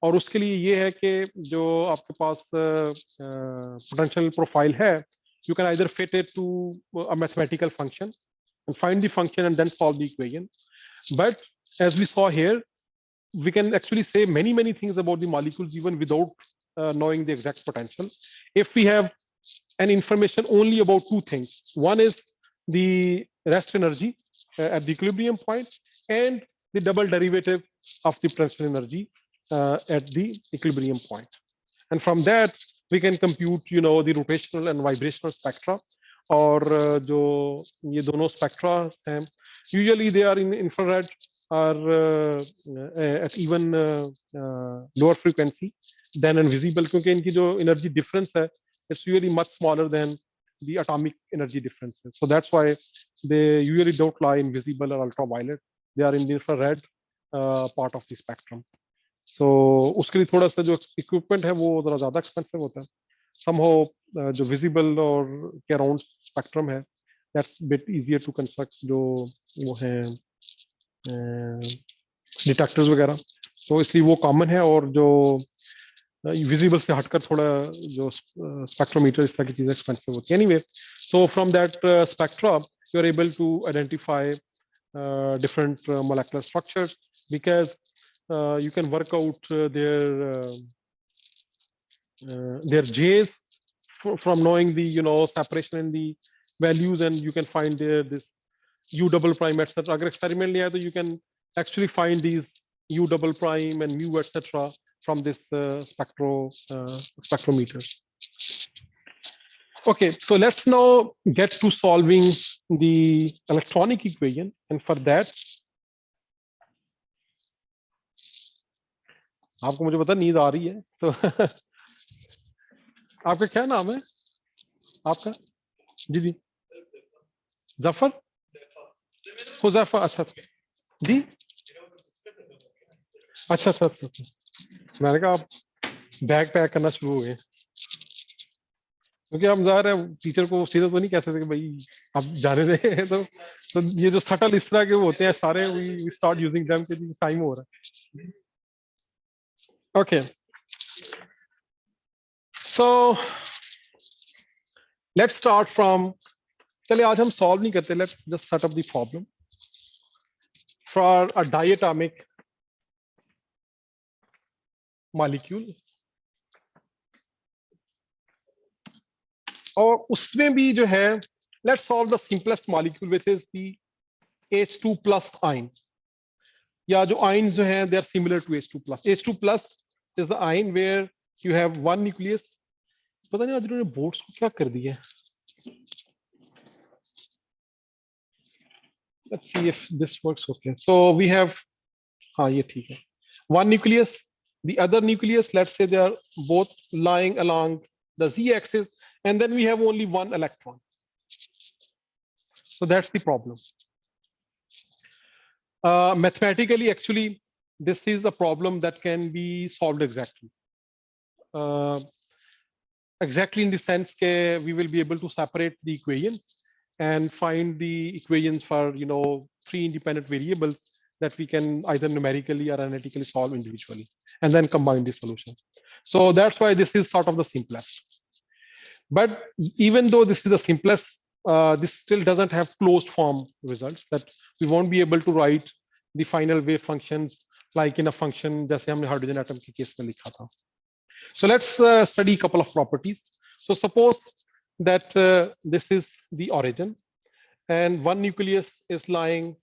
और उसके लिए ये है कि जो आपके पास potential profile है, you can either fit it to a mathematical function and find the function and then solve the equation. But as we saw here, we can actually say many things about the molecules even without knowing the exact potential. If we have an information only about two things, one is the rest energy at the equilibrium point and the double derivative of the potential energy at the equilibrium point. And from that, we can compute, the rotational and vibrational spectra. और जो ये दोनों spectra हैं, usually they are in infrared or at even lower frequency than invisible, क्योंकि इनकी जो energy difference है, it's usually much smaller than the atomic energy differences. So that's why they usually don't lie in visible or ultraviolet. They are in the infrared part of the spectrum. So उसके लिए थोड़ा सा जो equipment है वो थोड़ा ज़्यादा expensive होता है. Somehow जो visible और के around spectrum है that's bit easier to construct जो वो है डिटेक्टर्स वगैरह, तो इसलिए वो कॉमन है। और जो विजिबल से हटकर थोड़ा जो स्पेक्ट्रोमीटर इस तरह की चीजें एक्सपेंसिव होती है। Anyway, so from that spectra you are able to identify different molecular structures, because you can work out their J's from knowing the separation in the values, and you can find this U double prime etc. अगर experiment लिया है तो you can actually find these U double prime and mu etc. from this spectrometer. Okay, so let's now get to solving the electronic equation, and for that आपको मुझे पता नींद आ रही है तो आपका क्या नाम है आपका? जी जी, जफर, हुजैफा, अच्छा जी, अच्छा अच्छा अच्छा, मैंने कहा आप बैग पैक करना शुरू हो गए, क्योंकि हम ज़ाहिर है टीचर को सीधा तो नहीं कह सकते कि भाई आप जाने दें तो ये जो सटल इस तरह के वो होते हैं सारे, वी स्टार्ट यूजिंग देम कि टाइम हो रहा है। Okay, so let's start from, चलिए आज हम सॉल्व नहीं करते, let's just set up the problem for a diatomic molecule. और उसमें भी जो है, let's solve the simplest molecule which is the H2 plus ion, या जो आयन जो हैं they are similar to H2 plus. H2 plus is the ion where you have one nucleus. पता नहीं आज इन्होंने बोर्ड्स को क्या कर दिया है। Let's see if this works. Okay, so we have, हाँ ये ठीक है, one nucleus, the other nucleus, let's say they are both lying along the z-axis, and then we have only one electron. So that's the problem. Mathematically, actually, this is a problem that can be solved exactly. Exactly in the sense that we will be able to separate the equations and find the equations for three independent variables that we can either numerically or analytically solve individually and then combine the solution. So that's why this is sort of the simplest. But even though this is the simplest, this still doesn't have closed form results, that we won't be able to write the final wave functions like in a function जैसे हमने hydrogen atom के case में लिखा था. So let's study a couple of properties. So suppose that this is the origin, and one nucleus is lying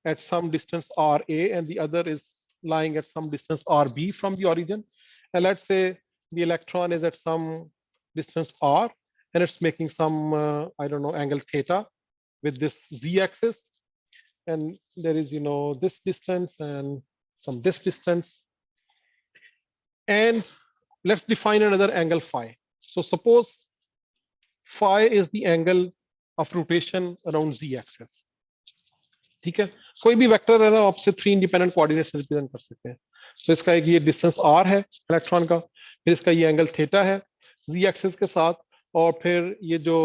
at some distance RA and the other is lying at some distance RB from the origin. And let's say the electron is at some distance R and it's making some, I don't know, angle theta with this z-axis. And there is, this distance and some this distance. And let's define another angle phi. So suppose phi is the angle of rotation around z-axis. ठीक है, कोई भी vector है ना, आपसे three independent coordinates represent कर सकते हैं। तो इसका एक ये डिस्टेंस r है इलेक्ट्रॉन का, फिर इसका ये एंगल थीटा है z एक्सिस के साथ, और फिर ये जो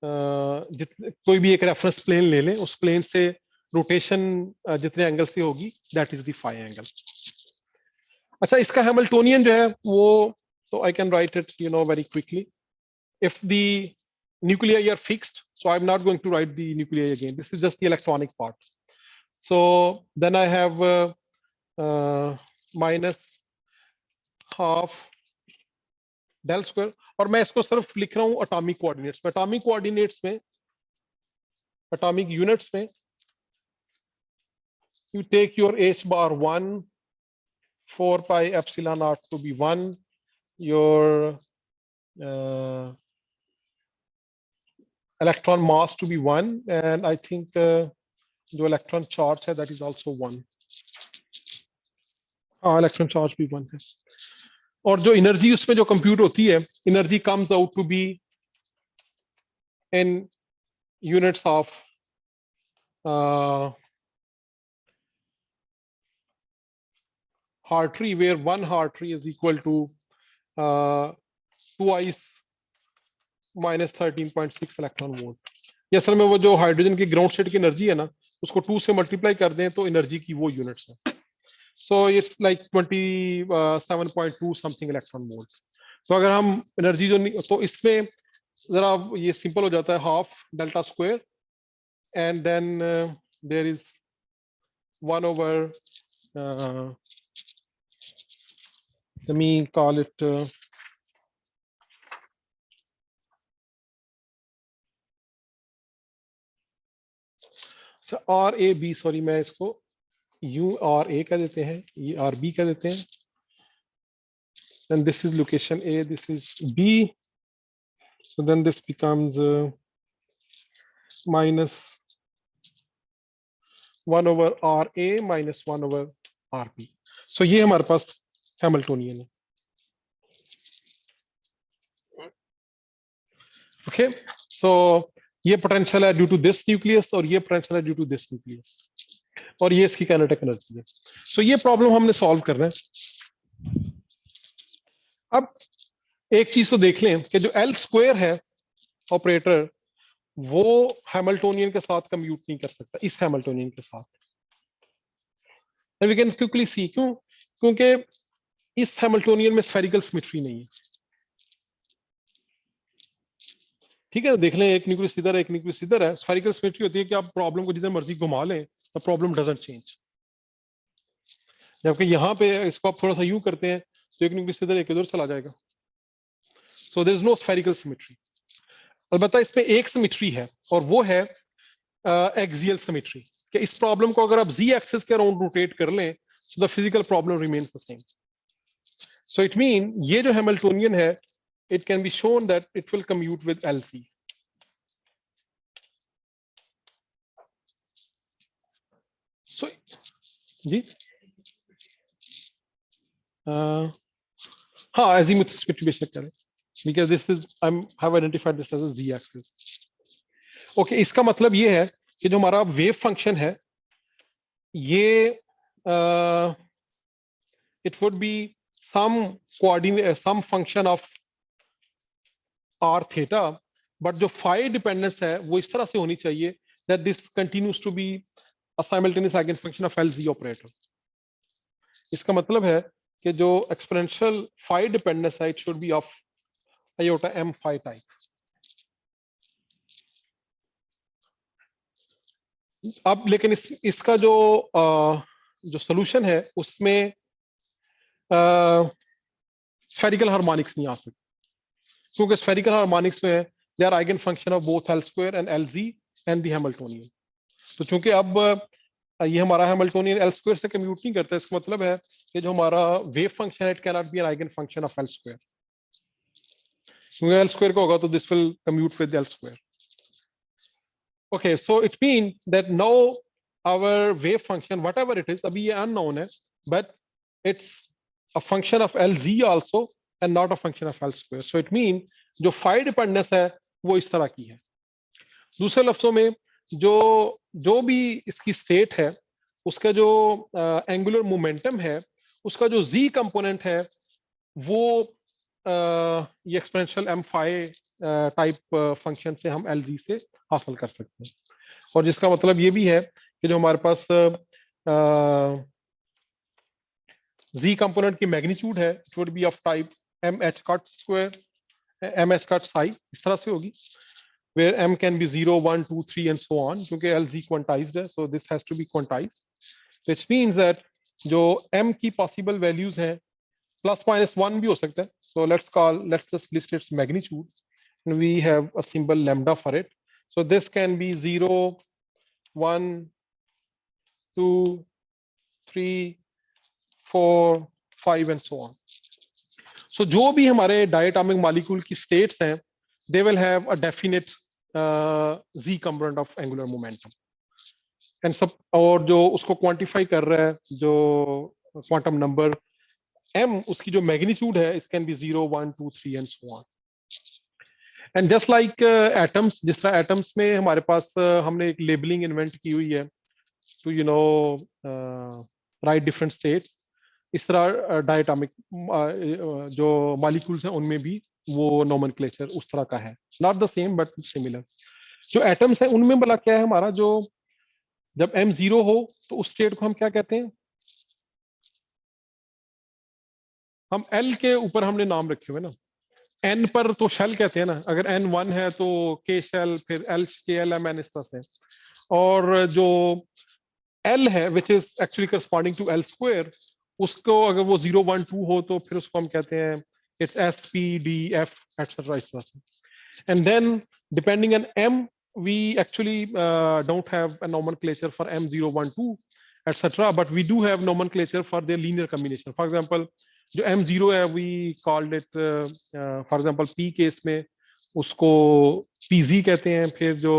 कोई भी एक रेफरेंस प्लेन ले लें, उस प्लेन से रोटेशन जितने एंगल से होगी that is the phi angle. अच्छा, इसका हैमिल्टोनियन जो है वो, तो I can write it very quickly. If the nuclei are fixed, so I'm not going to write the nuclei again. This is just the electronic part. So then I have minus half del square, और मैं इसको सिर्फ लिख रहा हूँ atomic coordinates में। atomic coordinates में, atomic units में, you take your h bar 1, 4 pi epsilon naught to be 1, your electron mass to be 1, and I think जो electron charge है that is also 1. हाँ, electron charge भी 1 है। और जो एनर्जी उसमें जो कंप्यूट होती है, energy comes out to be in units of Hartree, where 1 Hartree is equal to twice minus 13.6 electron volt. ये असल में वो जो हाइड्रोजन की ग्राउंड स्टेट की एनर्जी है ना, उसको 2 से मल्टीप्लाई कर दें तो एनर्जी की वो यूनिट्स है। So it's like 27.2 something electron volt. तो अगर हम एनर्जी जो तो इसमें जरा ये सिंपल हो जाता है, half delta square and then there is 1/, let me call it R A B, sorry मैं इसको यू आर ए कह देते हैं, ये आर बी कह देते हैं, and this is location A, this is B, so then this becomes minus 1/RA minus 1/RB। so ये हमारे पास हैमिल्टोनियन है। ओके, सो ये पोटेंशियल है ड्यू टू दिस न्यूक्लियस और ये पोटेंशियल है ड्यू टू दिस न्यूक्लियस, और ये इसकी काइनेटिक एनर्जी है। सो ये प्रॉब्लम हमने सॉल्व करना है। अब एक चीज तो देख लें कि जो एल स्क्वायर है ऑपरेटर, वो हैमिल्टोनियन के साथ कम्यूट नहीं कर सकता इस हैमिल्टोनियन के साथ। वी कैन क्विकली सी क्यों, क्योंकि इस हैमिल्टोनियन में स्फेरिकल सिमेट्री नहीं है। ठीक है, देख लें, एक न्यूक्लियस इधर है, एक न्यूक्लियस इधर है, स्फेरिकल सिमेट्री होती है कि आप प्रॉब्लम को जितने मर्जी घुमा लें, द प्रॉब्लम डजंट चेंज। जबकि यहाँ पे इसको आप थोड़ा सा यूं करते हैं तो एक न्यूक्लियस इधर एक इधर चला जाएगा। So there is no spherical symmetry. अलबत्ता इसमें एक सिमेट्री है और वो है एक्सियल सिमेट्री, कि इस प्रॉब्लम को अगर आप जी एक्सिस के अराउंड रोटेट कर लें so the physical problem remains the same. So it mean ये जो हैमिल्टोनियन है, it can be shown that it will commute with LC. So, जी, हाँ, azimuth split बेशक करें, because this is have identified this as a z axis. Okay, इसका मतलब ये है कि जो हमारा वेव फंक्शन है, ये it would be some coordinate, some function of r theta, but जो phi dependence है वो इस तरह से होनी चाहिए that this continues to be a simultaneous eigenfunction of LZ operator. इसका मतलब है कि जो एक्सपोनेंशियल फाई डिपेंडेंस है, it should be of iota M phi type. अब लेकिन इसका जो सॉल्यूशन है उसमें स्फेरिकल हार्मोनिक्स नहीं आ सकते, क्योंकि स्फेरिकल हार्मोनिक्स में they are eigen function of both L square and L Z and the Hamiltonian. तो चूंकि अब ये हमारा हैमिल्टोनियन एल स्क्वायर से कम्यूट नहीं करता, इसका मतलब है कि जो हमारा वेव फंक्शन है, it can not be an eigen function of L square, क्योंकि एल स्क्वायर का होगा तो this will commute with L square. Okay, so it means that now our wave function, whatever it is, abhi ye unknown hai, but it's a function of LZ also and not a function of L square. So it means जो phi dependence है वो इस तरह की है। दूसरे लफ्जों में जो भी इसकी स्टेट है, उसका जो एंगुलर मोमेंटम है, उसका जो z कंपोनेंट है, वो ये exponential M phi type function से हम एल जी से हासिल कर सकते हैं। और जिसका मतलब ये भी है कि जो हमारे पास जी कंपोनेंट की मैग्नीट्यूड है, it would be of type M H cut square, M H cut psi, इस तरह से होगी, where m can be 0, 1, 2, 3 and so on, क्योंकि LZ quantized है, so this has to be quantized, which means that जो m की possible values हैं plus minus 1 भी हो सकता है, so let's just list its magnitude and we have a symbol lambda for it, so this can be 0, 1, 2, 3, 4, 5 and so on. So जो भी हमारे diatomic molecule की states हैं, they will have a definite z component of angular momentum, and सब, और जो उसको quantify कर रहा है जो quantum number m, उसकी जो magnitude है, it can be 0, 1, 2, 3 and so on. And just like atoms, जिस तरह atoms में हमारे पास हमने एक labeling invent की हुई है to write different states, इस तरह डायटोमिक जो मॉलिक्यूल्स हैं उनमें भी वो नोमेनक्लेचर उस तरह का है, not the same but similar. जो एटम्स है उनमें भला क्या है हमारा, जो जब m जीरो हो तो उस स्टेट को हम क्या कहते हैं, हम l के ऊपर हमने नाम रखे हुए ना, n पर तो शेल कहते हैं ना, अगर n 1 है तो k शेल, फिर l k l m n इस तरह से। और जो l है which is actually corresponding to l square, उसको अगर वो 0 1 2 हो तो फिर उसको हम कहते हैं it's s p d f etcetera इस तरह से। And then, depending on M, we actually don't have a nomenclature for M012, etc. But we do have nomenclature for their linear combination. For example, जो M0 है, we called it, for example, P case में उसको PZ कहते हैं, फिर जो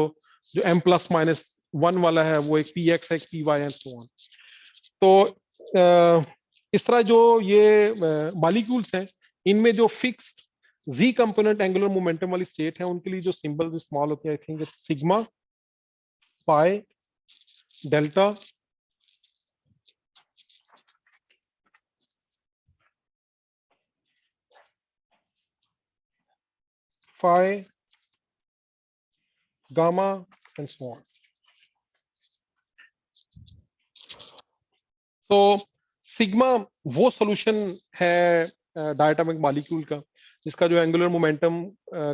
जो M plus minus 1 वाला है वो एक PX है, एक PY and so on. तो इस तरह जो ये मॉलिक्यूल्स हैं, इनमें जो fixed z component angular momentum वाली स्टेट है, उनके लिए जो सिंबल स्मॉल होते हैं, I think it's sigma, pi, delta, phi, gamma and so on. तो सिग्मा वो सॉल्यूशन है डायटोमिक मॉलिक्यूल का जिसका जो एंगुलर मोमेंटम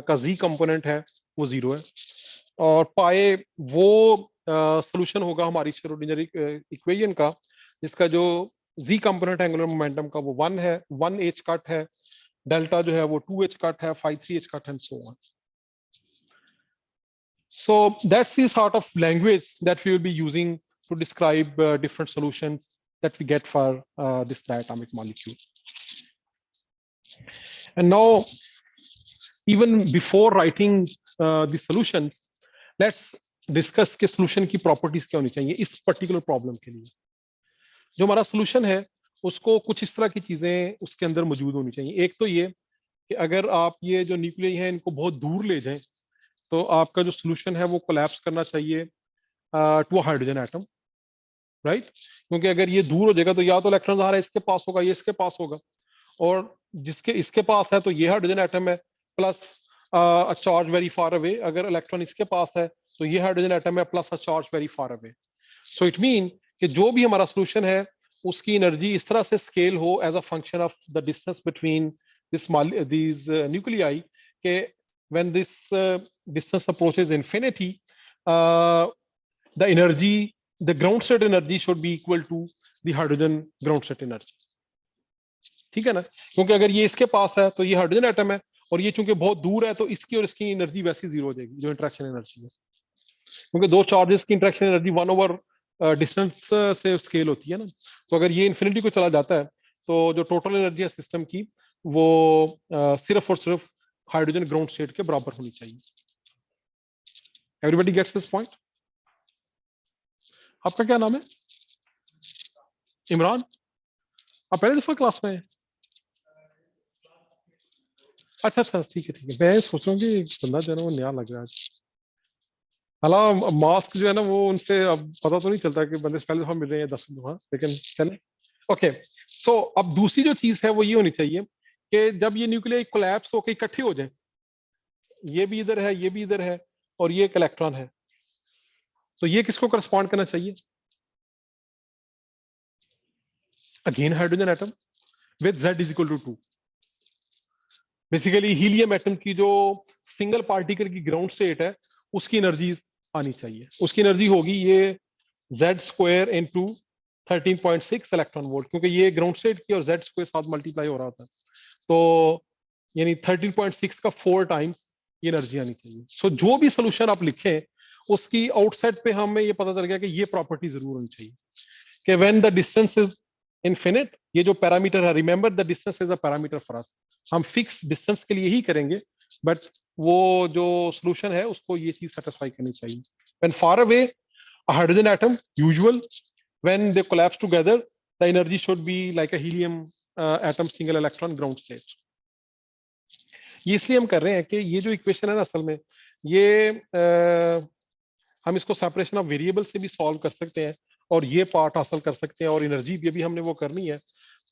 का z कंपोनेंट है वो 0 है, और पाए वो सॉल्यूशन होगा हमारी श्रोडिंगर इक्वेशन का जिसका जो z कंपोनेंट एंगुलर मोमेंटम का वो 1 है, 1 h कट है, डेल्टा जो है वो 2 h कट है, 5 3 h cut and so on. So that's the sort of language that we will be using to describe different solutions that we get for this diatomic molecule. And now, even before writing the solutions, let's discuss के solution की properties क्या होनी चाहिए इस particular problem के लिए। जो हमारा solution है उसको कुछ इस तरह की चीजें उसके अंदर मौजूद होनी चाहिए। एक तो ये कि अगर आप ये जो न्यूक्लियाई है इनको बहुत दूर ले जाएं तो आपका जो सोल्यूशन है वो कोलैप्स करना चाहिए टू हाइड्रोजन एटम, राइट। क्योंकि अगर ये दूर हो जाएगा तो या तो इलेक्ट्रॉन आ रहा है इसके पास होगा, ये इसके पास होगा, और जिसके इसके पास है तो ये हाइड्रोजन एटम है plus a charge very far away, अगर इलेक्ट्रॉन इसके पास है तो ये हाइड्रोजन एटम है plus a charge very far away. So it mean कि जो भी हमारा सोल्यूशन है उसकी एनर्जी इस तरह से स्केल हो as a function of the distance between these nuclei के when this distance approaches infinity, the energy, the ground state energy should be equal to the hydrogen ground state energy. ठीक है ना, क्योंकि अगर ये इसके पास है तो ये हाइड्रोजन एटम है, और ये चूंकि बहुत दूर है तो इसकी और इसकी एनर्जी वैसे जीरो हो जाएगी जो इंटरेक्शन एनर्जी है, क्योंकि दो चार्जेस की इंटरेक्शन एनर्जी 1/डिस्टेंस से स्केल होती है ना। तो अगर ये इन्फिनिटी को चला जाता है तो जो टोटल एनर्जी है सिस्टम की वो सिर्फ और सिर्फ हाइड्रोजन ग्राउंड स्टेट के बराबर होनी चाहिए। Everybody gets this point? आपका क्या नाम है? इमरान। आप पहले दफा क्लास में हैं? अच्छा अच्छा, ठीक है ठीक है। मैं सोच रहा हूँ कि बंदा जो है ना वो नया लग रहा है। हालांकि मास्क जो है ना वो उनसे अब पता तो नहीं चलता कि बंदे पहले दफा मिल रहे हैं 10 दफा, लेकिन चले ओके। सो अब दूसरी जो चीज है वो ये होनी चाहिए कि जब ये न्यूक्लियर कोलैप्स होकर इकट्ठे हो जाए, ये भी इधर है, ये भी इधर है, और ये एक इलेक्ट्रॉन है, तो ये किसको करस्पॉन्ड करना चाहिए? Again hydrogen atom with Z is equal to 2। Basically helium atom की जो सिंगल पार्टिकल की ग्राउंड स्टेट है उसकी एनर्जी आनी चाहिए। उसकी एनर्जी होगी ये Z square into 13.6 electron volt, क्योंकि ये ग्राउंड स्टेट की और Z स्क्वायर साथ मल्टीप्लाई हो रहा होता है, तो यानी 13.6 का 4 टाइम्स ये एनर्जी आनी चाहिए। सो जो भी सोल्यूशन आप लिखें उसकी आउटसाइड पे हमें ये पता चल गया कि ये प्रॉपर्टी जरूर होनी चाहिए कि when the distance is infinite, ये जो पैरामीटर है, remember the distance is a parameter for us, हम फिक्स डिस्टेंस के लिए ही करेंगे, बट वो जो सोल्यूशन है उसको ये चीज सेटिस्फाई करनी चाहिए। When far away a hydrogen atom usual, when they collapse together the energy should be like a helium atom single electron ground state। ये इसलिए हम कर रहे हैं कि ये जो इक्वेशन है ना असल में ये हम इसको सेपरेशन ऑफ वेरिएबल से भी सॉल्व कर सकते हैं और ये पार्ट हासिल कर सकते हैं, और एनर्जी भी हमने वो करनी है।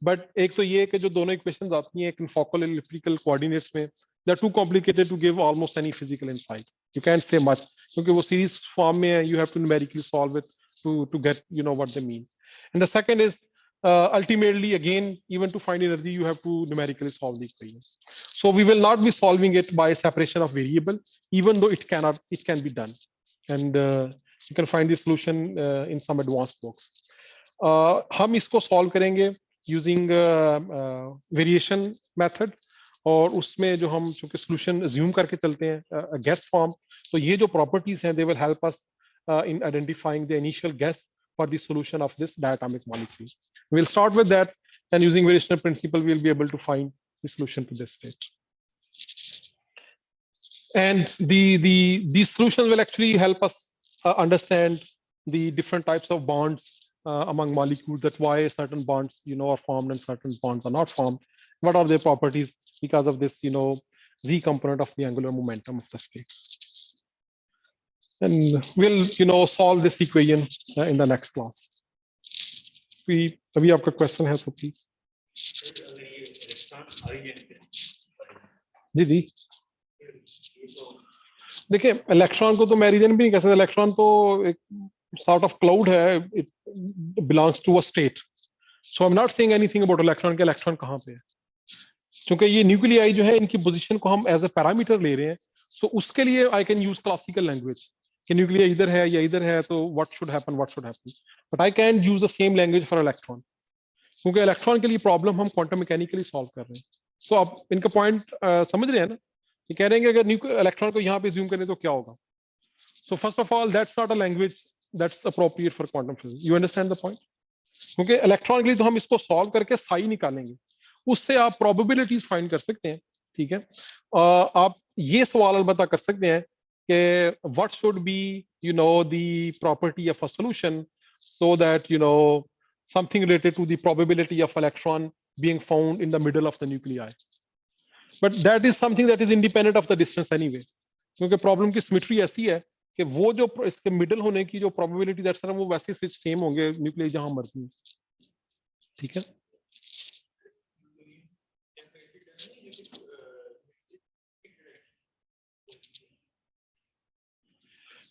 बट एक तो ये कि जो दोनों इक्वेशंस आती हैं एक फोकल इलेक्ट्रिकल कोऑर्डिनेट्स में, they are too complicated to give almost any physical insight. You can't say much क्योंकि वो series form में है. You have to numerically solve it to get what they mean. And the second is ultimately again, even to find energy, you have to numerically solve the equation. So we will not be solving it by separation of variable, even though it can be done. And you can find the solution in some advanced books. हम इसको solve करेंगे using variation method. और उसमें जो हम चूंकि solution assume करके चलते हैं guess form, तो ये जो properties हैं, they will help us in identifying the initial guess for the solution of this diatomic molecule. We'll start with that, and using variational principle, we'll be able to find the solution to this state. And these solutions will actually help us understand the different types of bonds among molecules. That's why certain bonds, are formed and certain bonds are not formed. What are their properties because of this, Z component of the angular momentum of the states. And we'll, solve this equation in the next class. अभी आपका question है तो please. जी देखिए, electron को तो मैं reason भी नहीं कह सकता. इलेक्ट्रॉन तो एक सॉर्ट ऑफ क्लाउड है. It belongs to a state. So I am not saying anything about electron के इलेक्ट्रॉन कहाँ पे है. क्योंकि ये न्यूक्लियाई जो है, इनकी पोजीशन को हम एज ए पैरामीटर ले रहे हैं. सो उसके लिए I can use classical language कि न्यूक्लिया इधर है या इधर है, तो what should happen. But I can use the same language for electron, क्योंकि इलेक्ट्रॉन के लिए प्रॉब्लम हम क्वांटम मैकेनिकली सॉल्व कर रहे हैं. सो आप इनका पॉइंट समझ रहे हैं ना. ये कह रहे हैं कि अगर इलेक्ट्रॉन को यहाँ पे ज्यूम करें तो क्या होगा. So first of all, that's not a language that's appropriate for quantum physics. You understand the point. क्योंकि इलेक्ट्रॉन के लिए तो हम इसको सॉल्व करके साई निकालेंगे, उससे आप प्रोबेबिलिटीज फाइंड कर सकते हैं. ठीक है. आप ये सवाल अलबत्ता कर सकते हैं कि what should be the property of a solution so that something related to the probability of electron being found in the middle of the nuclei. But that is something that is independent of the distance anyway, क्योंकि problem की symmetry ऐसी है कि वो जो इसके middle होने की जो प्रोबेबिलिटी दैट्स वो वैसे सेम होंगे न्यूक्लियस जहां मर्जी है. ठीक है.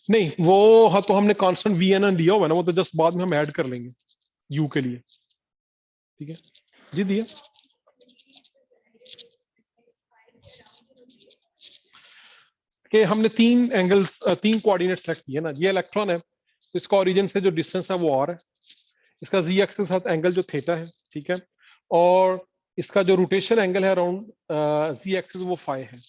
नहीं, वो हाँ, तो हमने कांस्टेंट वी एन लिया हुआ है ना, वो तो जस्ट बाद में हम ऐड कर लेंगे यू के लिए. ठीक है जी. दिया कि हमने तीन एंगल्स, तीन कोऑर्डिनेट सेलेक्ट किए ना. ये इलेक्ट्रॉन है, तो इसका ओरिजिन से जो डिस्टेंस है वो आर है. इसका जी एक्स के साथ एंगल जो थीटा है. ठीक है. और इसका जो रोटेशन एंगल है अराउंड जी एक्सिस वो फाई है.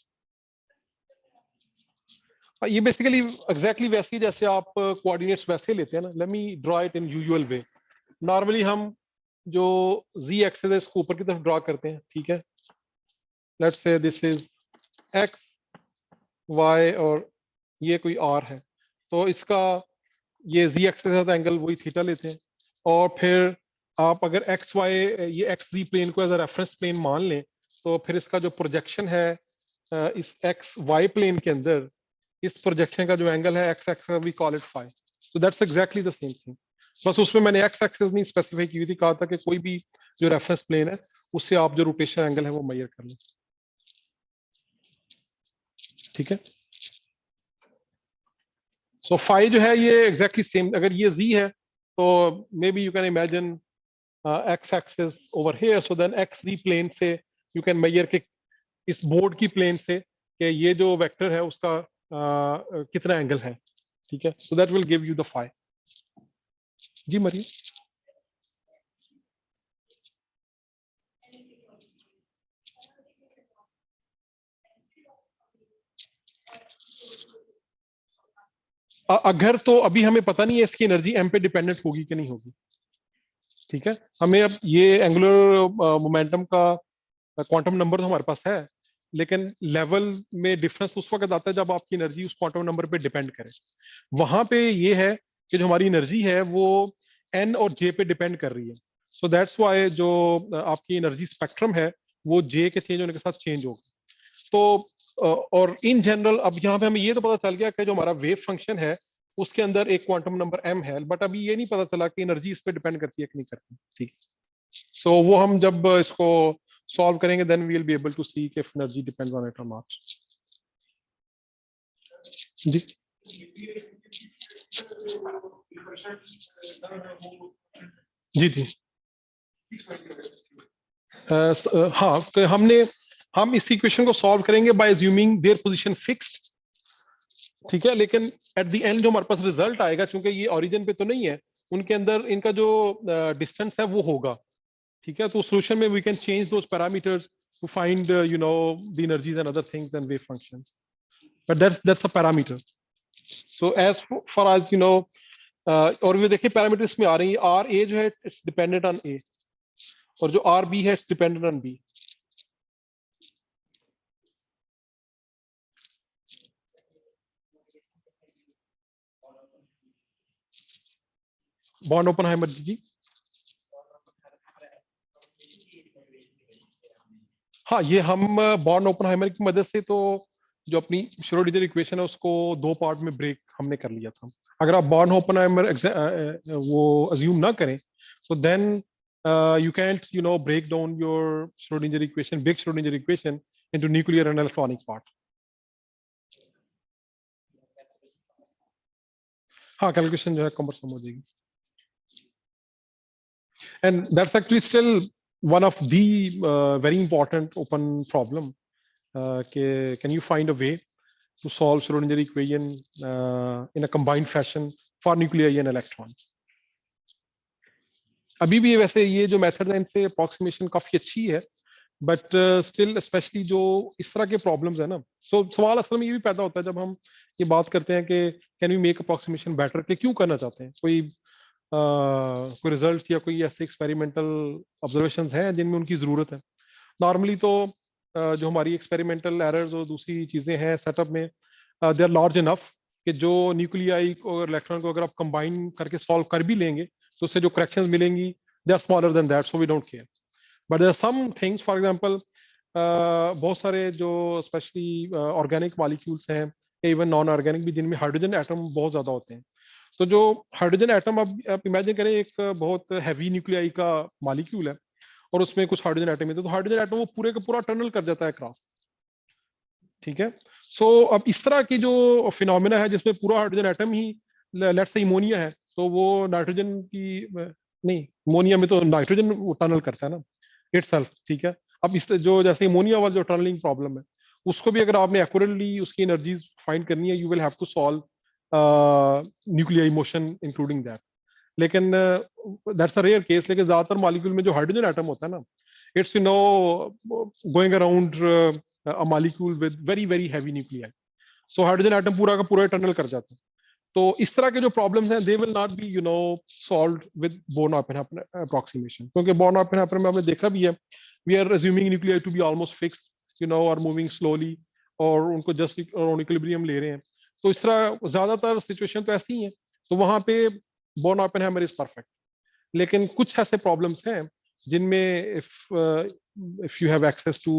ये बेसिकली एग्जैक्टली वैसे ही जैसे आप कोऑर्डिनेट्स वैसे लेते हैं ना. Let me draw it in usual way. Normally हम जो जी एक्सिस है इसको ऊपर की तरफ ड्रॉ करते हैं. ठीक है. Let's say this is x Y और ये कोई आर है, तो इसका ये जी एक्स के साथ एंगल वही थीटा लेते हैं. और फिर आप अगर एक्स वाई ये एक्स जी प्लेन को एज अ रेफरेंस प्लेन मान लें, तो फिर इसका जो प्रोजेक्शन है इस एक्स वाई प्लेन के अंदर, इस प्रोजेक्शन का जो एंगल है X X we call it phi. So that's exactly the same thing. बस उसमें मैंने एक्स एक्सिस नहीं स्पेसिफाई की हुई थी, कहा था कि कोई भी जो रेफरेंस प्लेन है उससे आप जो रोटेशन एंगल है वो मेजर कर लें. ठीक है. सो फाई जो है ये एग्जैक्टली सेम. अगर ये जी है तो maybe you can imagine X axis over here. So then X Z plane से यू कैन मेजर के इस बोर्ड की प्लेन से कि ये जो वेक्टर है उसका कितना एंगल है. ठीक है. So that will give you the phi. जी मरियम. अगर तो अभी हमें पता नहीं है इसकी एनर्जी एम पे डिपेंडेंट होगी कि नहीं होगी. ठीक है. हमें अब ये एंगुलर मोमेंटम का क्वांटम नंबर तो हमारे पास है, लेकिन लेवल में डिफरेंस उस वक्त आता है जब आपकी एनर्जी उस क्वांटम नंबर पे डिपेंड करे. वहां पे ये है कि जो हमारी एनर्जी है वो एन और जे पे डिपेंड कर रही है. सो दैट्स व्हाई जो आपकी एनर्जी स्पेक्ट्रम है वो जे के चेंज होने के साथ चेंज होगा. तो और इन जनरल अब यहाँ पे हमें ये तो पता चल गया कि जो हमारा वेव फंक्शन है उसके अंदर एक क्वांटम नंबर एम है, बट अभी ये नहीं पता चला कि एनर्जी इस पे डिपेंड करती है कि नहीं करती. ठीक. सो वो हम जब इसको सॉल्व करेंगे then we will be able to see if energy depends on it और नॉट. जी जी जी हाँ, तो हम इस इक्वेशन को सॉल्व करेंगे by assuming their position fixed, ठीक है। लेकिन एट द एंड जो हमारे पास रिजल्ट आएगा, चूंकि ये ओरिजिन पे तो नहीं है, उनके अंदर इनका जो डिस्टेंस है वो होगा, ठीक है। तो सोल्यूशन में we can change those parameters to find you know the energies and other things and wave functions, but that's a parameter. So as far as you know, और भी देखिए पैरामीटर्स में आ रही है, आर ए जो है it's dependent on A, और जो आर बी है it's dependent on B. Born Oppenheimer ji. हाँ, ये हम बॉर्न ओपनहाइमर की मदद से तो जो अपनी श्रोडिंगर इक्वेशन है उसको दो पार्ट में ब्रेक हमने कर लिया था। अगर आप बॉर्न ओपनहाइमर वो अज्यूम ना करें, तो then you can't you know break down your Schrodinger equation, big Schrodinger equation into nuclear and electronic part. हाँ, कैलकुलेशन जो है कमरसम हो जाएगी, and that's actually still one of the very important open problem, कि can you find a way to solve Schrodinger equation in a combined fashion for nuclei and electrons. अभी भी वैसे ये जो मेथड है इनसे अप्रोक्सीमेशन काफी अच्छी है, बट स्टिल स्पेशली जो इस तरह के प्रॉब्लम्स है ना, तो सवाल असल में ये भी पैदा होता है जब हम ये बात करते हैं कि can we make approximation better, कि क्यों करना चाहते हैं, कोई रिजल्ट या कोई ऐसे एक्सपेरिमेंटल ऑब्जर्वेशंस हैं जिनमें उनकी जरूरत है। नॉर्मली तो जो हमारी एक्सपेरिमेंटल एरर्स और दूसरी चीजें हैं सेटअप में, दे आर लार्ज इनफ कि जो न्यूक्लियाई और इलेक्ट्रॉन को अगर आप कंबाइन करके सॉल्व कर भी लेंगे तो उससे जो करेक्शंस मिलेंगी they are smaller than that, so we don't care. But there are some things, for example बहुत सारे जो स्पेशली ऑर्गेनिक मॉलिक्यूल्स हैं, इवन नॉन ऑर्गेनिक भी, जिनमें हाइड्रोजन एटम बहुत ज्यादा होते हैं। तो जो हाइड्रोजन एटम, आप इमेजिन करें एक बहुत हैवी न्यूक्लियाई का मॉलिक्यूल है और उसमें कुछ हाइड्रोजन एटम है, तो हाइड्रोजन एटम वो पूरे का पूरा टनल कर जाता है क्रॉस, ठीक है। अब इस तरह की जो फिनोमिना है जिसमें पूरा hydrogen atom he, let's say ammonia है, तो वो नाइट्रोजन की नहीं, अमोनिया में तो नाइट्रोजन वो टनल करता है ना इटसेल्फ, ठीक है। अब इस जो जैसे अमोनिया वाला जो टनलिंग प्रॉब्लम है, उसको भी अगर आपने एक्यूरेटली उसकी एनर्जीज फाइंड करनी है, you will have to solve nuclear motion including that. लेकिन दैट्स अ रेयर केस। लेकिन ज्यादातर मॉलिक्यूल में जो हाइड्रोजन एटम होता है ना, it's you know going around a molecule with very very heavy nuclei, so hydrogen atom पूरा का पूरा टनल कर जाता है। तो इस तरह के जो प्रॉब्लम्स हैं they will not be you know solved with Born Oppenheimer approximation, क्योंकि बोर्न ओपेनहाइमर में हमने देखा भी है, we are assuming nuclei to be almost fixed, you know, और मूविंग स्लोली, और उनको जस्ट अराउंड इक्विलिब्रियम ले रहे हैं। तो इस तरह ज्यादातर सिचुएशन तो ऐसी ही है, तो वहां पे बोर्न ओपेनहाइमर इज परफेक्ट। लेकिन कुछ ऐसे प्रॉब्लम्स हैं जिनमें if you have access to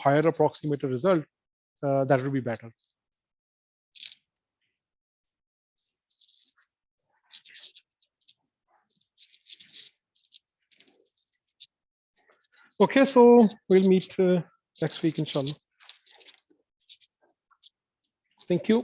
higher approximated result, that will be better. Okay, so we'll meet next week, inshallah. Thank you.